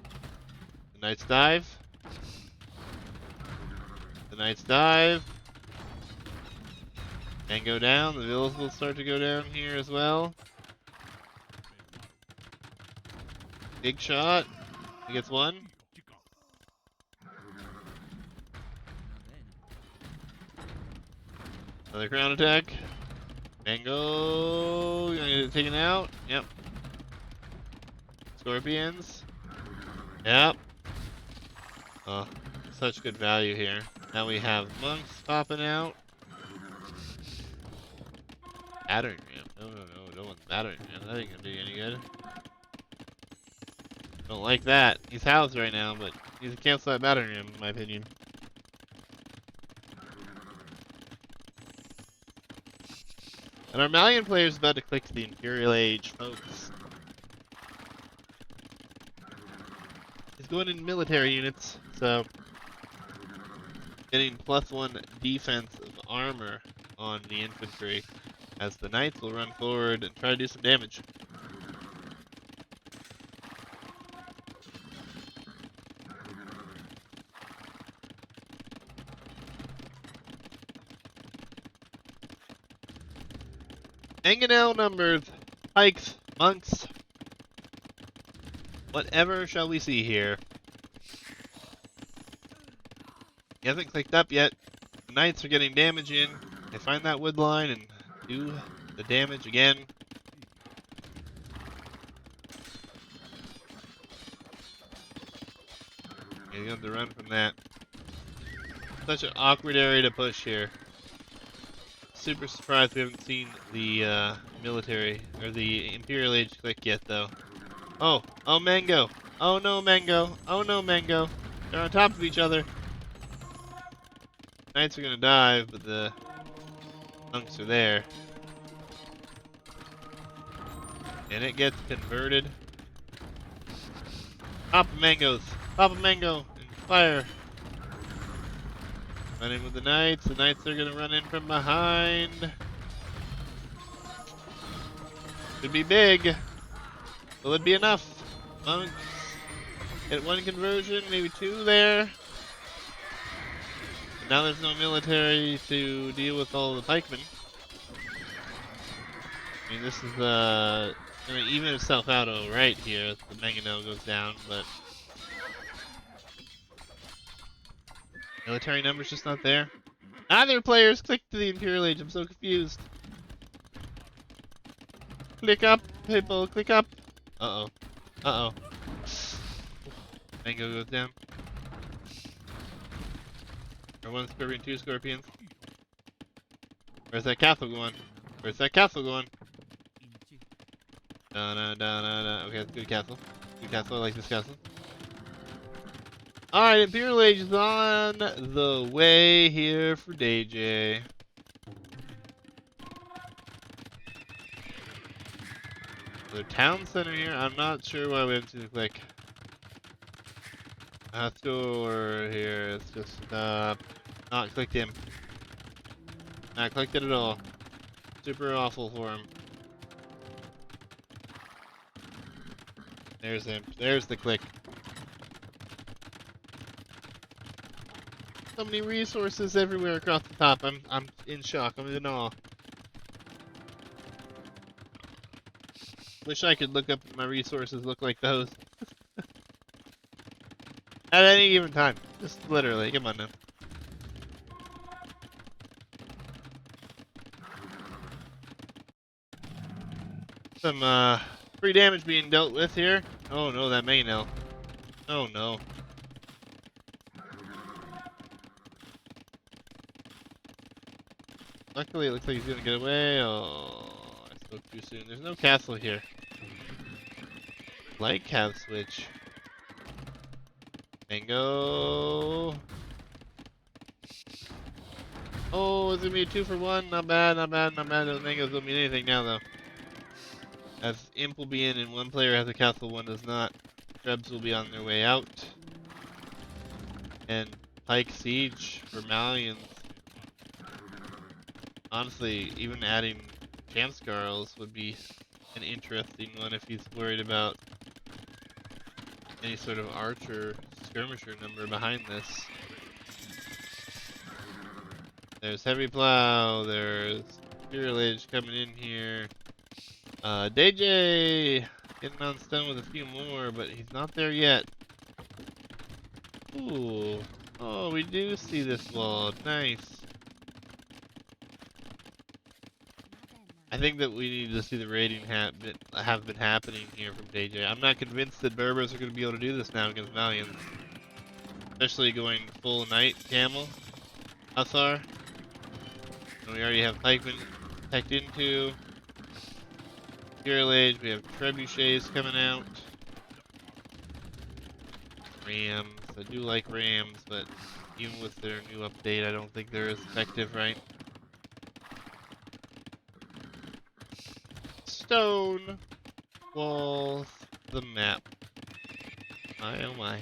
The Knight's dive. The Knight's dive. And go down. The vills will start to go down here as well. Big shot. He gets 1. Another ground attack. Mango. You're gonna get it taken out. Yep. Scorpions. Yep. Oh, such good value here. Now we have monks popping out. Battering ram. No, don't want the battering ram. That ain't gonna do you any good. Don't like that. He's housed right now, but he's a cancel that battering ram in my opinion. And our Malian player is about to click the Imperial Age, folks. He's going in military units, so getting +1 defense of armor on the infantry, as the knights will run forward and try to do some damage. Mangonel numbers, pikes, monks. Whatever shall we see here? He hasn't clicked up yet. Knights are getting damage in. They find that wood line and do the damage again. You have to run from that. Such an awkward area to push here. Super surprised we haven't seen the military or the Imperial Age click yet, though. Oh, oh, Mango. Oh no, Mango. Oh no, Mango. They're on top of each other. Knights are gonna dive, but the monks are there. And it gets converted. Pop of mangoes. Pop of mango. And fire. Run in with the knights. The knights are gonna run in from behind. Could be big. Will it be enough? Monks. Get one conversion, maybe two there. But now there's no military to deal with all the pikemen. I mean, this is gonna even itself out right here as the mangonel goes down, but military numbers just not there. Neither players click to the Imperial Age. I'm so confused. Click up, people. Click up. Uh-oh. Uh-oh. Mango goes down. Or one scorpion, two scorpions. Where's that castle going? Where's that castle going? No. Okay, that's a good castle. Good castle. I like this castle. Alright, Imperial Age is on the way here for DayJay. The town center here, I'm not sure why we have to click. Hastur here, it's just not clicked him. Not clicked it at all. Super awful for him. There's him. There's the click. So many resources everywhere across the top. I'm in shock. I'm in awe. Wish I could look up my resources look like those. At any given time. Just literally. Come on now. Some free damage being dealt with here. Oh no, that mangonel. Oh no. Luckily, it looks like he's gonna get away. Oh, I spoke too soon. There's no castle here. Light cav switch. Mango. Oh, it's gonna be a 2 for 1. Not bad, not bad, not bad. Those mangoes don't mean anything now, though. As Imp will be in and one player has a castle, one does not. Trebs will be on their way out. And Pike Siege for Malians. Honestly, even adding Chamscarls would be an interesting one if he's worried about any sort of archer skirmisher number behind this. There's Heavy Plow, there's Imperial Age coming in here. DayJay getting on stone with a few more, but he's not there yet. Ooh. Oh, we do see this wall. Nice. I think that we need to see the raiding have been happening here from DayJay. I'm not convinced that Berbers are going to be able to do this now against Valiants. Especially going full knight camel. Hussar. And we already have pikemen teched into. Imperial Age, we have trebuchets coming out. Rams. I do like rams, but even with their new update, I don't think they're as effective, right? Stone walls the map. My oh my.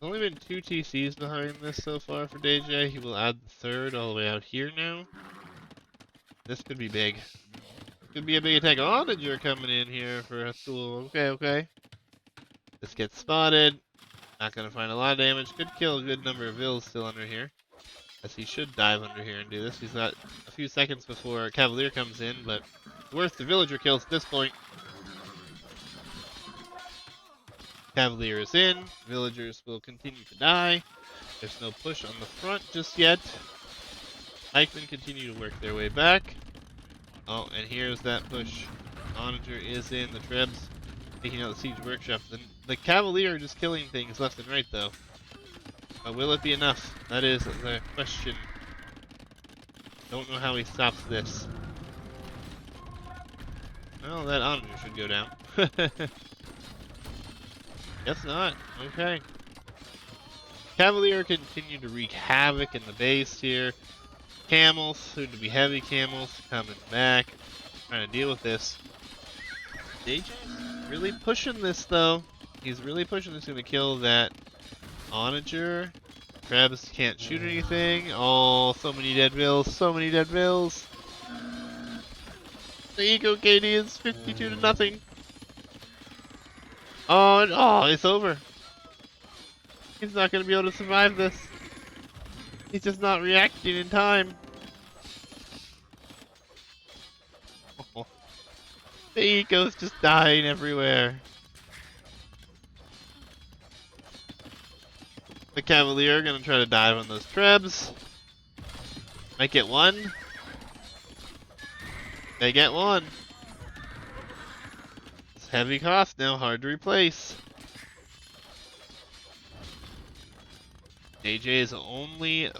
There's only been 2 TCs behind this so far for DayJay. He will add the third all the way out here now. This could be big. Could be a big attack. Onager coming in here for a stool. Okay. This gets spotted. Not gonna find a lot of damage. Could kill a good number of vills still under here. As he should dive under here and do this. He's got a few seconds before Cavalier comes in, but worth the villager kills at this point. Cavalier is in. Villagers will continue to die. There's no push on the front just yet. Pikemen continue to work their way back. Oh, and here's that push. Onager is in. The Trebs taking out the Siege Workshop. The Cavalier are just killing things left and right, though. But will it be enough? That is the question. Don't know how he stops this. Well, that Onager should go down. Guess not. Okay. Cavalier continue to wreak havoc in the base here. Camels, soon to be heavy camels, coming back. Trying to deal with this. DayJay's really pushing this, though. He's really pushing this. Gonna kill that Onager. Krebs can't shoot anything. Oh, so many dead vills. So many dead vills. The Eco KD is 52 to nothing. Oh, it's over. He's not gonna be able to survive this. He's just not reacting in time. Oh, the Eco's just dying everywhere. The Cavalier gonna try to dive on those Trebs. Might get one. They get one. It's heavy cost now, hard to replace. DayJay is only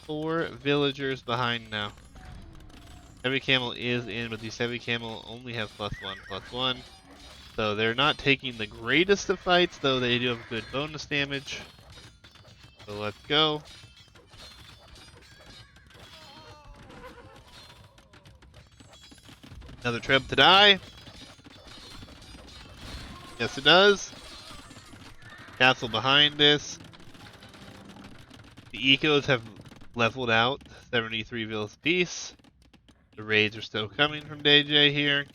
4 villagers behind now. Heavy Camel is in, but these Heavy Camel only have +1/+1. So they're not taking the greatest of fights, though they do have good bonus damage. So let's go. Another Treb to die. Yes, it does. Castle behind this. The Ecos have leveled out 73 vills apiece. The raids are still coming from DayJay here.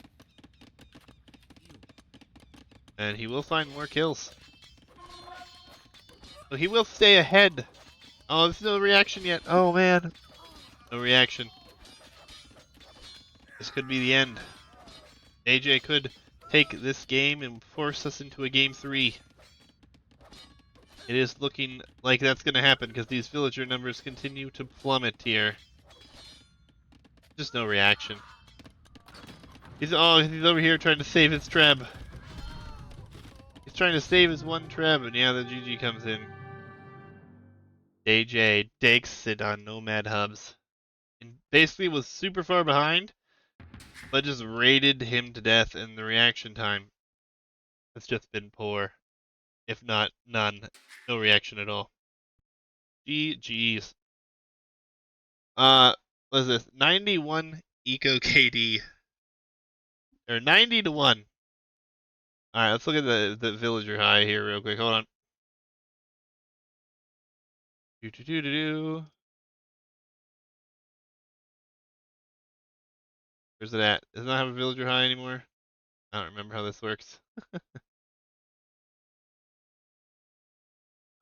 And he will find more kills. So he will stay ahead. Oh, there's no reaction yet. Oh, man. No reaction. This could be the end. DayJay could take this game and force us into a game 3. It is looking like that's going to happen because these villager numbers continue to plummet here. Just no reaction. He's over here trying to save his Treb. He's trying to save his one Treb, and yeah, the GG comes in. DayJay takes it on Nomad Hubs. And basically was super far behind, but just raided him to death, and the reaction time has just been poor. If not none. No reaction at all. GG's. What is this? 91 Eco KD. Or 90 to 1. Alright, let's look at the villager high here real quick. Hold on. Do. Where's it at? Does it not have a villager high anymore? I don't remember how this works.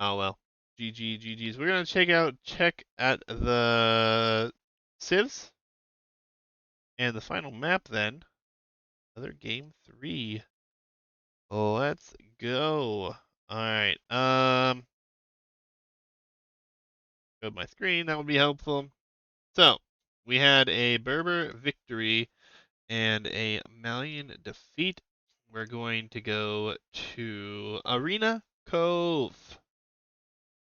Oh well. GG's. We're gonna check at the civs. And the final map then. Another game 3. Let's go. Alright. Go to my screen, that would be helpful. So, we had a Berber victory and a Malian defeat. We're going to go to Arena Cove.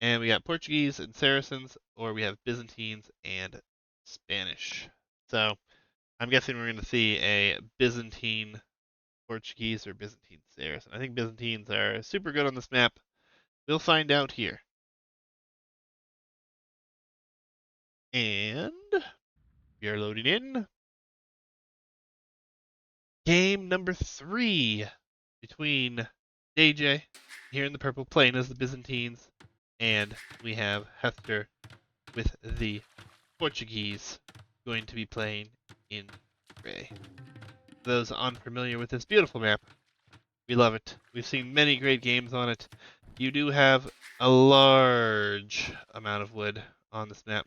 And we got Portuguese and Saracens, or we have Byzantines and Spanish. So, I'm guessing we're going to see a Byzantine Portuguese or Byzantine Saracen. I think Byzantines are super good on this map. We'll find out here. And we are loading in. Game number 3 between DayJay here in the purple playing as the Byzantines, and we have Hastur with the Portuguese going to be playing in gray. For those unfamiliar with this beautiful map, we love it. We've seen many great games on it. You do have a large amount of wood on this map.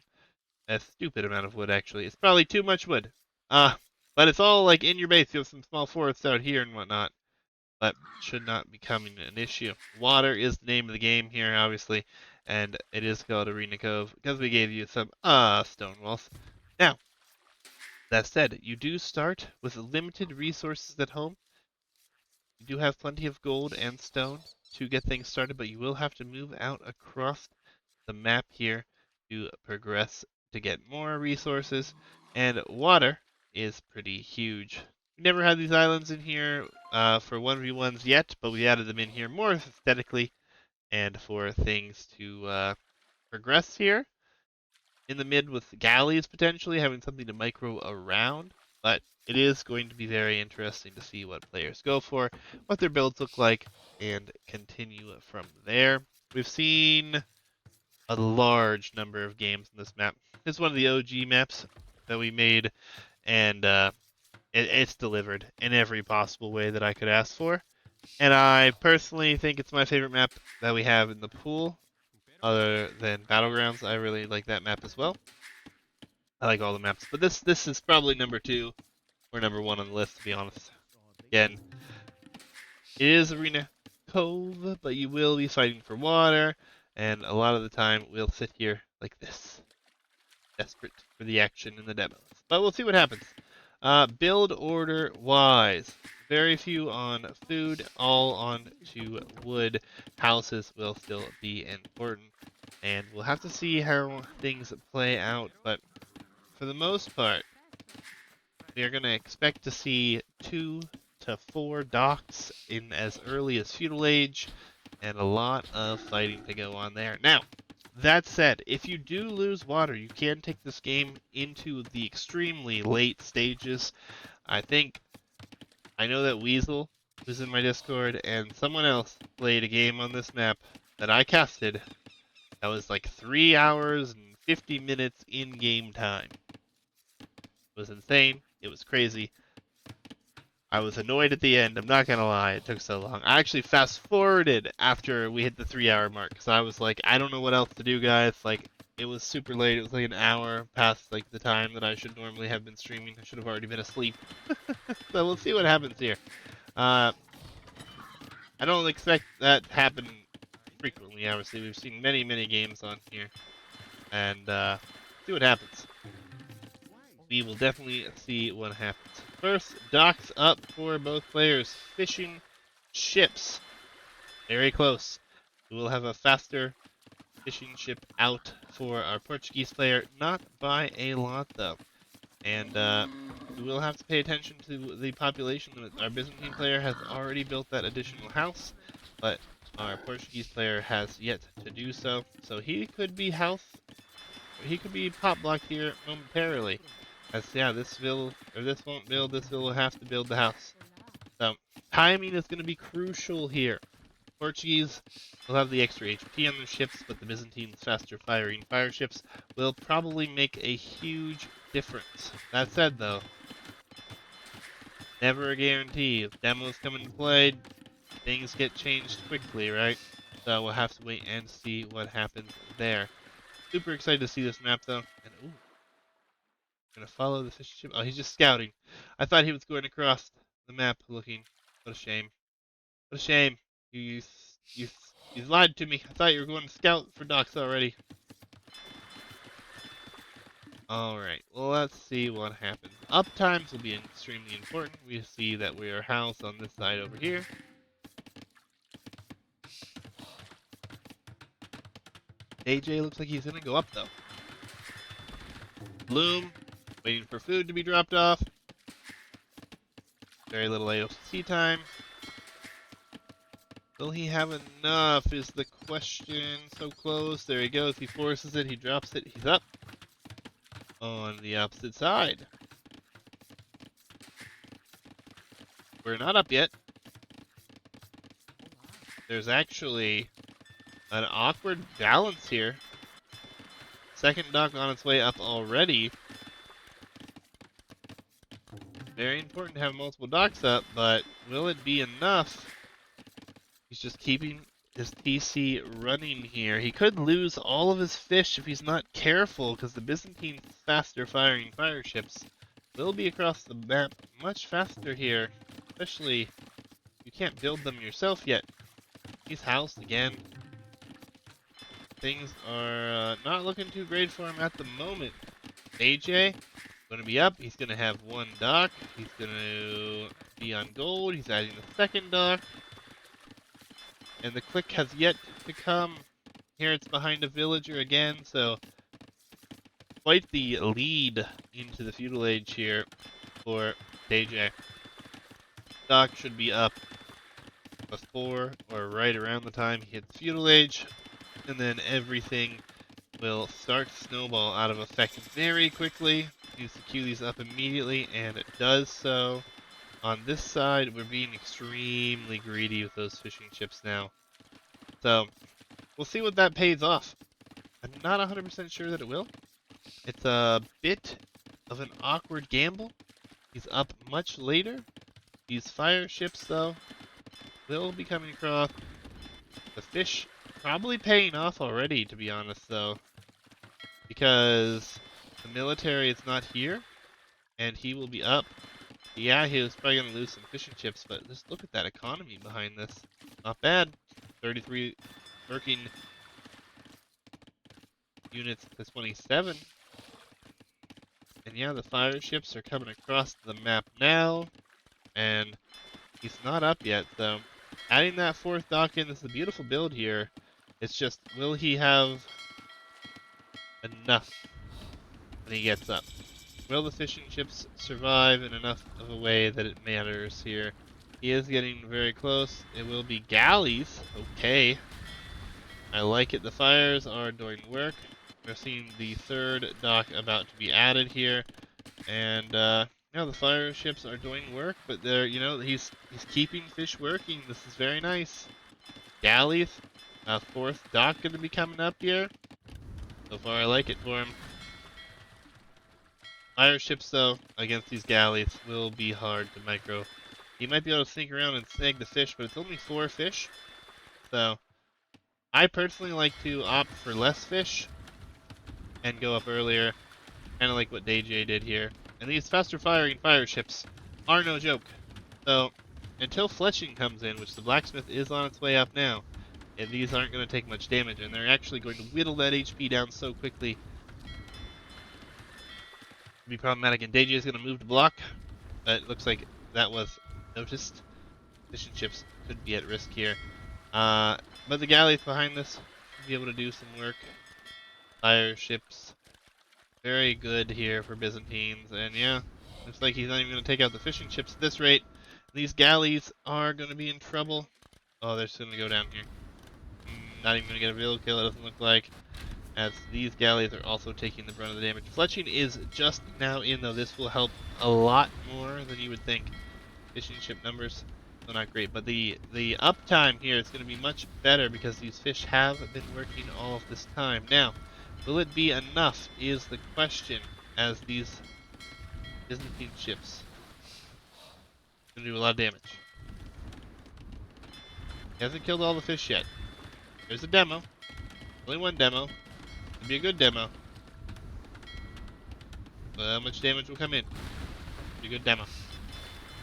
A stupid amount of wood, actually. It's probably too much wood. But it's all like in your base. You have some small forests out here and whatnot. but should not be becoming an issue. Water is the name of the game here, obviously, and it is called Arena Cove because we gave you some stone walls. Now, that said, you do start with limited resources at home. You do have plenty of gold and stone to get things started, but you will have to move out across the map here to progress to get more resources. And water is pretty huge. We never had these islands in here for 1v1s yet, but we added them in here more aesthetically and for things to progress here in the mid with galleys potentially having something to micro around. But it is going to be very interesting to see what players go for, what their builds look like, and continue from there. We've seen a large number of games in this map. This is one of the OG maps that we made, and it's delivered in every possible way that I could ask for. And I personally think it's my favorite map that we have in the pool, other than Battlegrounds. I really like that map as well. I like all the maps, but this is probably number 2 or number 1 on the list, to be honest. Again, it is Arena Cove, but you will be fighting for water, and a lot of the time we'll sit here like this, desperate for the action in the demos. But we'll see what happens. Build order wise, very few on food, all on to wood. Houses will still be important, and we'll have to see how things play out, but for the most part, we are going to expect to see 2 to 4 docks in as early as Feudal Age, and a lot of fighting to go on there. Now, that said, if you do lose water, you can take this game into the extremely late stages. I know that Weasel was in my Discord, and someone else played a game on this map that I casted that was like 3 hours and 50 minutes in game time. It was insane. It was crazy. I was annoyed at the end. I'm not gonna lie, it took so long. I actually fast forwarded after we hit the 3-hour mark because I was like, I don't know what else to do, guys. Like, it was super late. It was like an hour past like the time that I should normally have been streaming. I should have already been asleep. So we'll see what happens here. I don't expect that to happen frequently. Obviously, we've seen many games on here, and see what happens. We will definitely see what happens. First, docks up for both players. Fishing ships. Very close. We will have a faster fishing ship out for our Portuguese player. Not by a lot, though. And we will have to pay attention to the population limit. Our Byzantine player has already built that additional house, but our Portuguese player has yet to do so. So he could be pop blocked here momentarily. As yeah, this will this won't build. This will have to build the house. So timing is going to be crucial here. Portuguese will have the extra HP on their ships, but the Byzantines' faster firing fire ships will probably make a huge difference. That said, though, never a guarantee. If demos come into play, things get changed quickly, right? So we'll have to wait and see what happens there. Super excited to see this map, though. And ooh. Gonna follow the fishing ship. Oh, he's just scouting. I thought he was going across the map looking. What a shame. What a shame. You lied to me. I thought you were going to scout for docks already. Alright, well, let's see what happens. Up times will be extremely important. We see that we are housed on this side over here. DayJay looks like he's gonna go up, though. Bloom, waiting for food to be dropped off. Very little AOC time. Will he have enough is the question. So close. There he goes. He forces it. He drops it. He's up. On the opposite side. We're not up yet. There's actually an awkward balance here. Second dock on its way up already. Very important to have multiple docks up, but will it be enough? He's just keeping his TC running here. He could lose all of his fish if he's not careful, because the Byzantine faster firing fire ships will be across the map much faster here, especially You can't build them yourself yet. He's housed again. Things are not looking too great for him at the moment. DayJay going to be up. He's going to have one dock. He's going to be on gold. He's adding the second dock. And the click has yet to come. Here it's behind a villager again, so quite the lead into the feudal age here for DayJay. Dock should be up before or right around the time he hits feudal age, and then everything will start to snowball out of effect very quickly. Needs to queue these up immediately, and it does so. On this side, we're being extremely greedy with those fishing chips now. So, we'll see what that pays off. I'm not 100% sure that it will. It's a bit of an awkward gamble. He's up much later. These fire ships, though, will be coming across. The fish probably paying off already, to be honest, though. Because the military is not here, and he will be up. Yeah, he was probably going to lose some fishing chips, but just look at that economy behind this. Not bad. 33 working units to 27. And yeah, the fire ships are coming across the map now, and he's not up yet, so adding that fourth dock in is a beautiful build here. It's just, will he have enough when he gets up? Will the fishing ships survive in enough of a way that it matters here? He is getting very close. It will be galleys. Okay. I like it. The fires are doing work. We're seeing the third dock about to be added here. And, yeah, the fire ships are doing work, but they're, you know, he's keeping fish working. This is very nice. Galleys. Fourth dock going to be coming up here. So far, I like it for him. Fire ships, though, against these galleys will be hard to micro. He might be able to sneak around and snag the fish, but it's only 4 fish. So, I personally like to opt for less fish and go up earlier, kind of like what DayJay did here. And these faster firing fire ships are no joke. So, until fletching comes in, which the blacksmith is on its way up now, and these aren't going to take much damage, and they're actually going to whittle that HP down so quickly. It'll be problematic, and DayJay is going to move to block, but it looks like that was noticed. Fishing ships could be at risk here. But the galleys behind this should be able to do some work. Fire ships, very good here for Byzantines, and yeah, looks like he's not even going to take out the fishing ships at this rate. These galleys are going to be in trouble. Oh, they're just going to go down here. Not even going to get a real kill, it doesn't look like, as these galleys are also taking the brunt of the damage. Fletching is just now in, though. This will help a lot more than you would think. Fishing ship numbers, still not great, but the uptime here is going to be much better because these fish have been working all of this time. Now, will it be enough is the question, as these Byzantine ships are going to do a lot of damage. He hasn't killed all the fish yet. There's a demo. Only one demo. It'll be a good demo. But how much damage will come in? It'll be a good demo.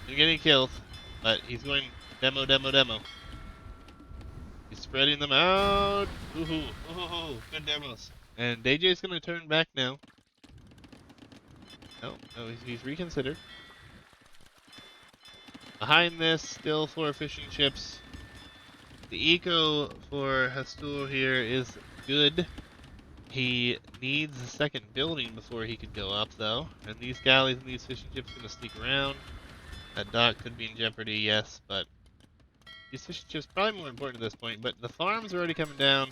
Didn't get any kills, but he's going demo, demo, demo. He's spreading them out. Ooh, good demos. And DayJay's gonna turn back now. No, he's reconsidered. Behind this, still 4 fishing ships. The eco for Hastur here is good. He needs a second building before he could go up, though. And these galleys and these fishing ships are gonna sneak around. That dock could be in jeopardy, yes, but these fishing ships probably more important at this point. But the farms are already coming down.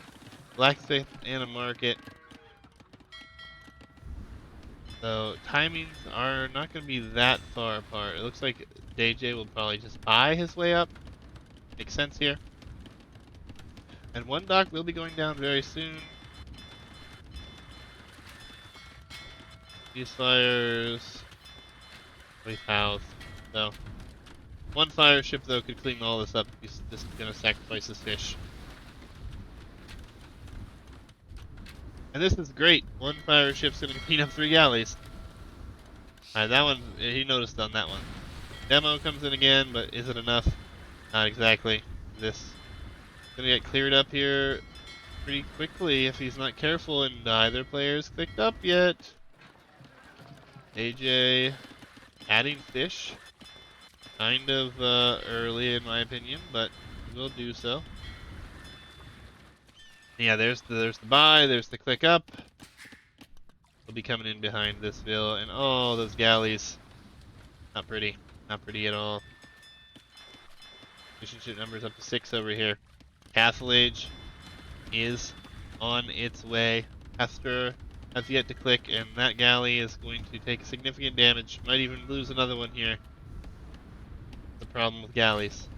Blacksmith and a market. So timings are not going to be that far apart. It looks like DayJay will probably just buy his way up. Makes sense here. And one dock will be going down very soon. These fires we've housed. So one fire ship though could clean all this up. He's just gonna sacrifice his fish. And this is great. One fire ship's gonna clean up 3 galleys. Alright, that one he noticed on that one. Demo comes in again, but is it enough? Not exactly. This is gonna get cleared up here pretty quickly if he's not careful, and neither player's clicked up yet. DayJay adding fish. Kind of early in my opinion, but we'll do so. Yeah, there's the buy, there's the click up. We'll be coming in behind this bill, and oh, those galleys. Not pretty. Not pretty at all. Mission ship numbers up to 6 over here. Castle Age is on its way. Hastur has yet to click, and that galley is going to take significant damage. Might even lose another one here. The problem with galleys.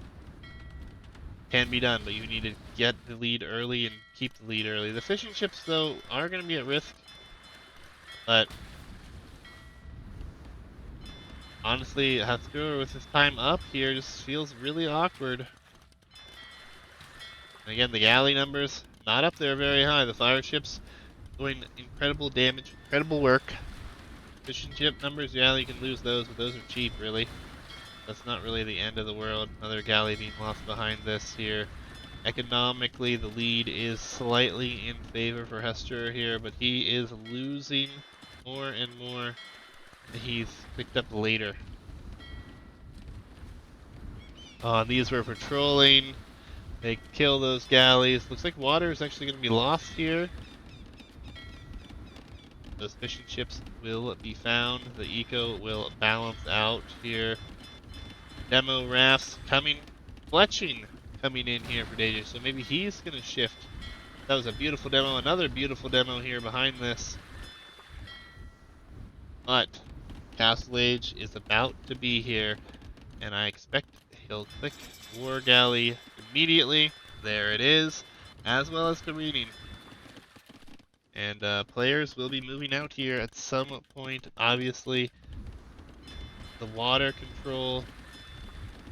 Can be done, but you need to get the lead early and keep the lead early. The fishing ships, though, are going to be at risk, but honestly, Hastur with his time up here just feels really awkward. And again, the galley numbers not up there very high. The fire ships doing incredible damage, incredible work. Fishing ship numbers, yeah, you can lose those, but those are cheap, really. That's not really the end of the world. Another galley being lost behind this here. Economically, the lead is slightly in favor for Hastur here, but he is losing more and more. He's picked up later. These were patrolling. They kill those galleys. Looks like water is actually going to be lost here. Those fishing ships will be found. The eco will balance out here. Demo rafts coming. Fletching coming in here for DayJay. So maybe he's going to shift. That was a beautiful demo. Another beautiful demo here behind this. But Castle Age is about to be here. And I expect he'll click War Galley immediately. There it is. As well as careening. And players will be moving out here at some point. Obviously, the water control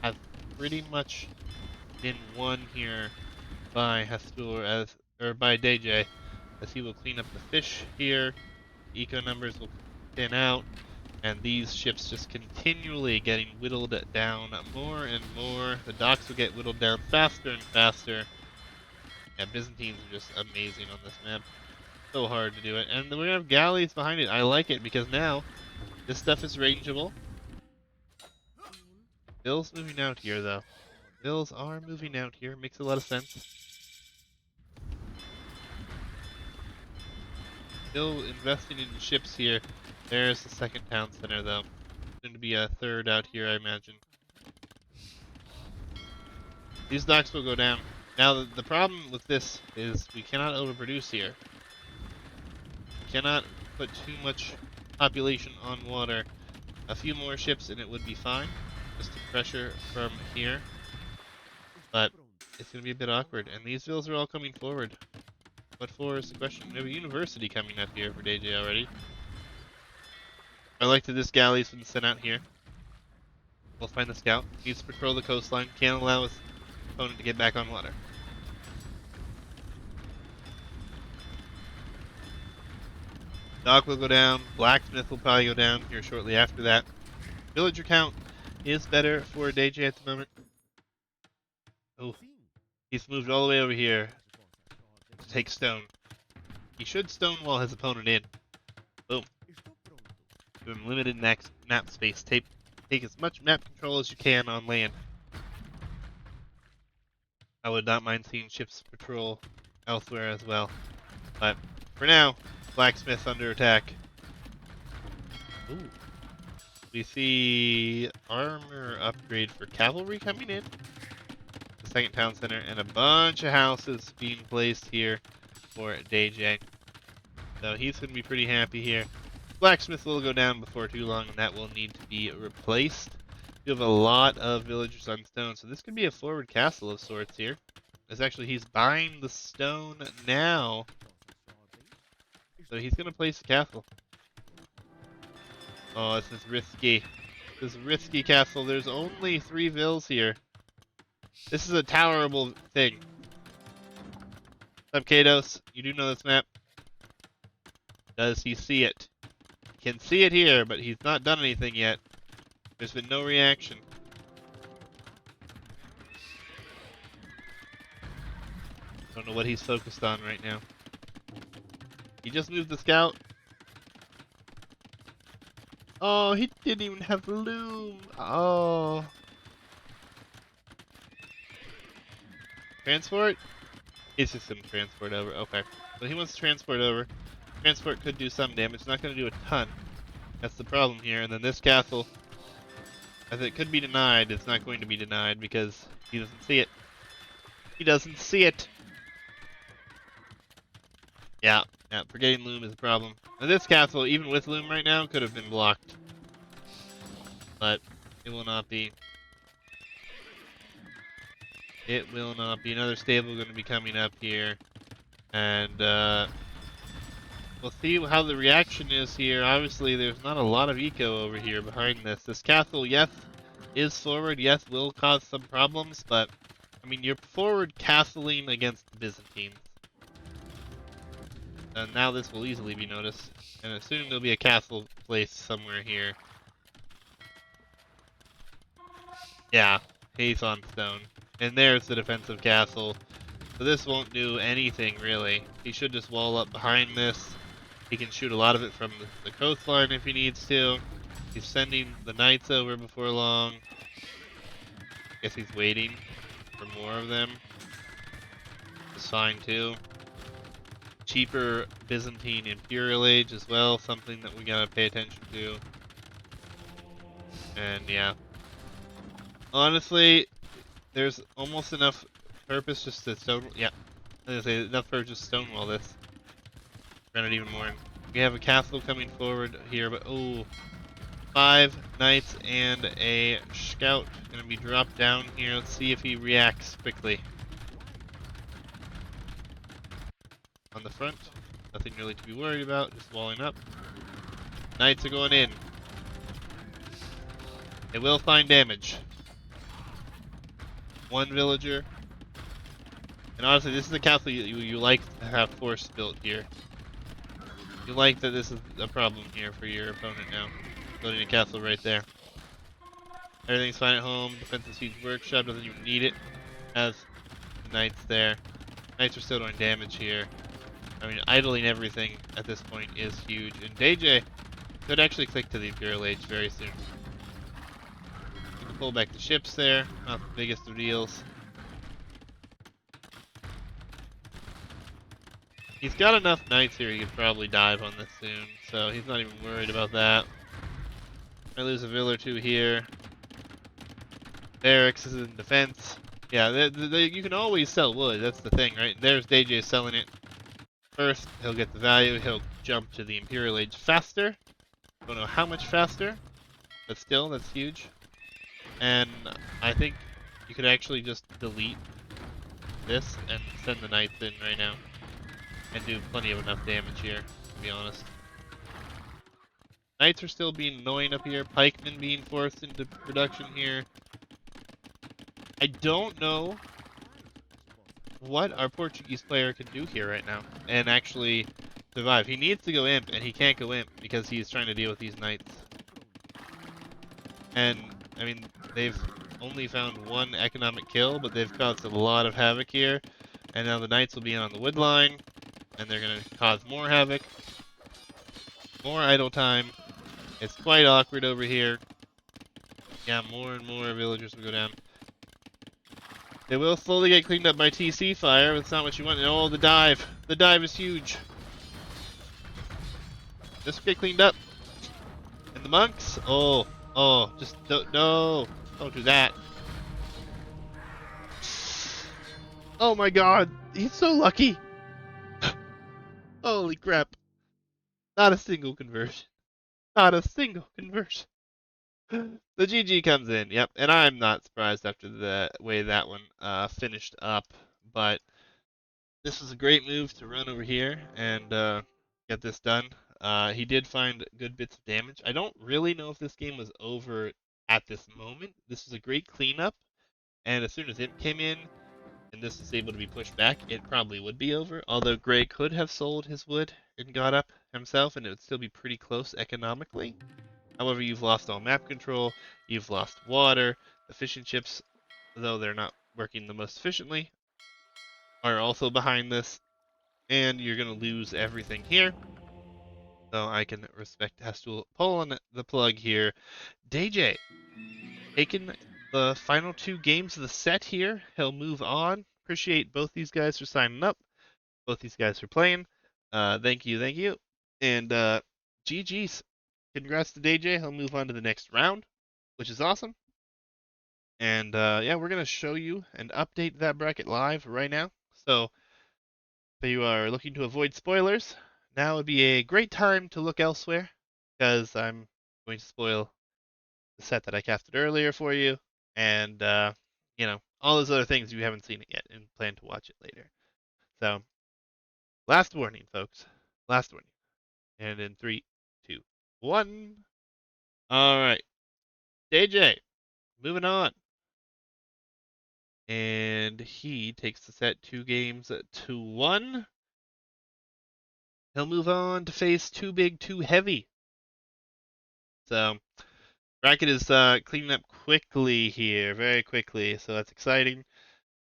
has pretty much been won here by Hastur by DayJay, as he will clean up the fish here. Eco numbers will thin out, and these ships just continually getting whittled down more and more. The docks will get whittled down faster and faster. Yeah, Byzantines are just amazing on this map. So hard to do it. And we have galleys behind it. I like it because now this stuff is rangeable. Bills moving out here though. Bills are moving out here. Makes a lot of sense. Still investing in ships here. There's the second town center though. Going to be a third out here, I imagine. These docks will go down. Now the problem with this is we cannot overproduce here. Cannot put too much population on water. A few more ships and it would be fine. Just the pressure from here. But it's going to be a bit awkward. And these villas are all coming forward. What for is the question? We have a university coming up here for DayJay already. I like that this galley's been sent out here. We'll find the scout. Needs to patrol the coastline. Can't allow his opponent to get back on water. Dock will go down. Blacksmith will probably go down here shortly after that. Villager count is better for DayJay at the moment. Oh, he's moved all the way over here to take stone. He should stonewall his opponent in. Boom. Give him limited map space. Take as much map control as you can on land. I would not mind seeing ships patrol elsewhere as well. But for now, Blacksmith under attack. Ooh. We see armor upgrade for cavalry coming in. The second town center and a bunch of houses being placed here for DayJay. So he's going to be pretty happy here. Blacksmith will go down before too long, and that will need to be replaced. You have a lot of villagers on stone, so this could be a forward castle of sorts here. It's actually, he's buying the stone now. So he's going to place the castle. Oh, this is risky. This is risky castle. There's only 3 vills here. This is a tolerable thing. What's up, Kados? You do know this map. Does he see it? He can see it here, but he's not done anything yet. There's been no reaction. don't know what he's focused on right now. He just moved the scout. Oh, he didn't even have loom. Oh. Transport? He's just gonna transport over. Okay. So he wants to transport over. Transport could do some damage. Not gonna do a ton. That's the problem here. And then this castle, as it could be denied, it's not going to be denied because he doesn't see it. He doesn't see it. Yeah, forgetting loom is a problem. Now this castle, even with loom right now, could have been blocked. But it will not be. It will not be. Another stable going to be coming up here. And we'll see how the reaction is here. Obviously, there's not a lot of eco over here behind this. This castle, yes, is forward. Yes, will cause some problems. But, I mean, you're forward castling against the Byzantines. And now this will easily be noticed. And soon there'll be a castle placed somewhere here. Yeah, he's on stone. And there's the defensive castle. So this won't do anything, really. He should just wall up behind this. He can shoot a lot of it from the coastline if he needs to. He's sending the knights over before long. Guess he's waiting for more of them. It's fine, too. Cheaper Byzantine Imperial Age as well, something that we gotta pay attention to. And yeah. Honestly, there's almost enough purpose just to stone. Yeah, I was gonna say enough purpose just stonewall this. Run it even more. We have a castle coming forward here, but oh, 5 knights and a scout gonna be dropped down here. Let's see if he reacts quickly. On the front, nothing really to be worried about. Just walling up. Knights are going in. They will find damage. 1 villager. And honestly, this is a castle you like to have force built here. You like that this is a problem here for your opponent now. Building a castle right there. Everything's fine at home. Defensive siege workshop doesn't even need it. Has the knights there. Knights are still doing damage here. I mean, idling everything at this point is huge. And DayJay could actually click to the Imperial Age very soon. You can pull back the ships there. Not the biggest of deals. He's got enough knights here he could probably dive on this soon, so he's not even worried about that. I lose a vill or two here. Barracks is in defense. Yeah, you can always sell wood, that's the thing, right? There's DayJay selling it. First, he'll get the value, he'll jump to the Imperial Age faster. Don't know how much faster, but still, that's huge. And I think you could actually just delete this and send the knights in right now. And do plenty of enough damage here, to be honest. Knights are still being annoying up here. Pikemen being forced into production here. I don't know what our Portuguese player can do here right now and actually survive. He needs to go imp, and he can't go imp because he's trying to deal with these knights. And, I mean, they've only found 1 economic kill, but they've caused a lot of havoc here. And now the knights will be in on the wood line. And they're going to cause more havoc. More idle time. It's quite awkward over here. Yeah, more and more villagers will go down. They will slowly get cleaned up by TC fire. That's not what you want. Oh, the dive. The dive is huge. Just get cleaned up. And the monks? Oh, just don't, no. Don't do that. Oh my god. He's so lucky. Holy crap. Not a single conversion. Not a single conversion. The GG comes in, yep. And I'm not surprised after the way that one finished up. But this was a great move to run over here and get this done. He did find good bits of damage. I don't really know if this game was over at this moment. This was a great cleanup. And as soon as it came in, and this is able to be pushed back, it probably would be over. Although Gray could have sold his wood and got up himself, and it would still be pretty close economically. However, you've lost all map control, you've lost water, the fishing ships, though they're not working the most efficiently, are also behind this, and you're going to lose everything here. So I can respect Hastur pulling the plug here. DayJay taking the final 2 games of the set here. He'll move on. Appreciate both these guys for signing up. Both these guys for playing. Thank you, thank you. And GG's. Congrats to DayJay. He'll move on to the next round, which is awesome. And yeah, we're going to show you and update that bracket live right now. So if you are looking to avoid spoilers, now would be a great time to look elsewhere, because I'm going to spoil the set that I casted earlier for you, and all those other things you haven't seen it yet and plan to watch it later. So, last warning, folks. Last warning. And in 3, 2, 1. All right, DayJay, moving on. And he takes the set 2 games to 1. He'll move on to face Too Big, Too Heavy. So, bracket is cleaning up quickly here, very quickly. So that's exciting.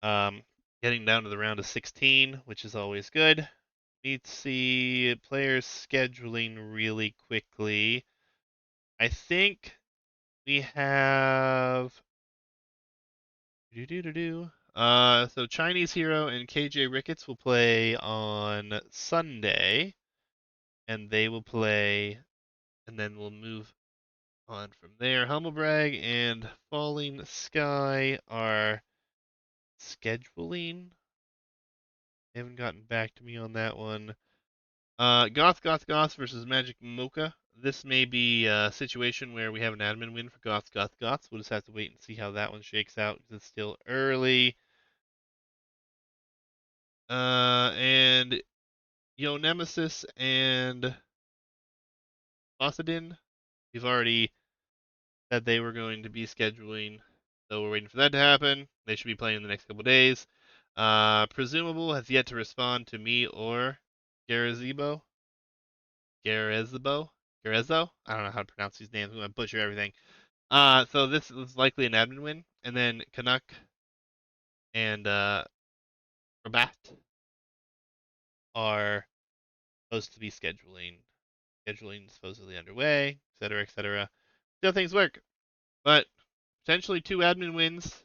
Getting down to the round of 16, which is always good. Need to see players scheduling really quickly. I think we have so Chinese Hero and KJ Ricketts will play on Sunday, and they will play, and then we'll move on from there. Humblebrag and Falling Sky are scheduling. They haven't gotten back to me on that one. Goth versus Magic Mocha. This may be a situation where we have an admin win for Goth. We'll just have to wait and see how that one shakes out because it's still early. And Yo Nemesis and Bossadin, we've already said they were going to be scheduling, so we're waiting for that to happen. They should be playing in the next couple days. Presumable has yet to respond to me or Garazebo. Garezo? I don't know how to pronounce these names. I'm going to butcher everything. So this is likely an admin win. And then Canuck and Rabat are supposed to be scheduling. Scheduling supposedly underway, etc., etc. See how things work. But potentially 2 admin wins,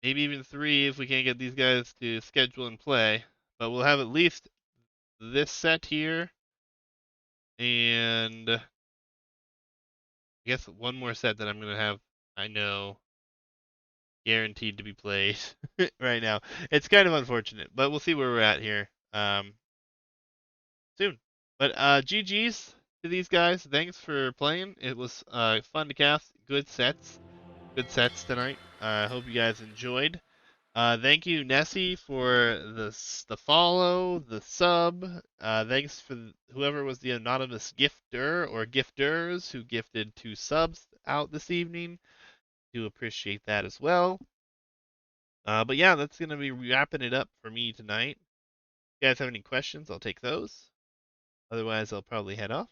maybe even 3 if we can't get these guys to schedule and play. But we'll have at least this set here, and I guess one more set that I'm going to have, I know, guaranteed to be played right now. It's kind of unfortunate, but we'll see where we're at here soon. But GG's to these guys. Thanks for playing. It was fun to cast. Good sets. Good sets tonight. I hope you guys enjoyed. Thank you, Nessie, for the follow, the sub. Thanks for whoever was the anonymous gifter or gifters who gifted 2 subs out this evening. Do appreciate that as well. But yeah, that's going to be wrapping it up for me tonight. If you guys have any questions, I'll take those. Otherwise, I'll probably head off.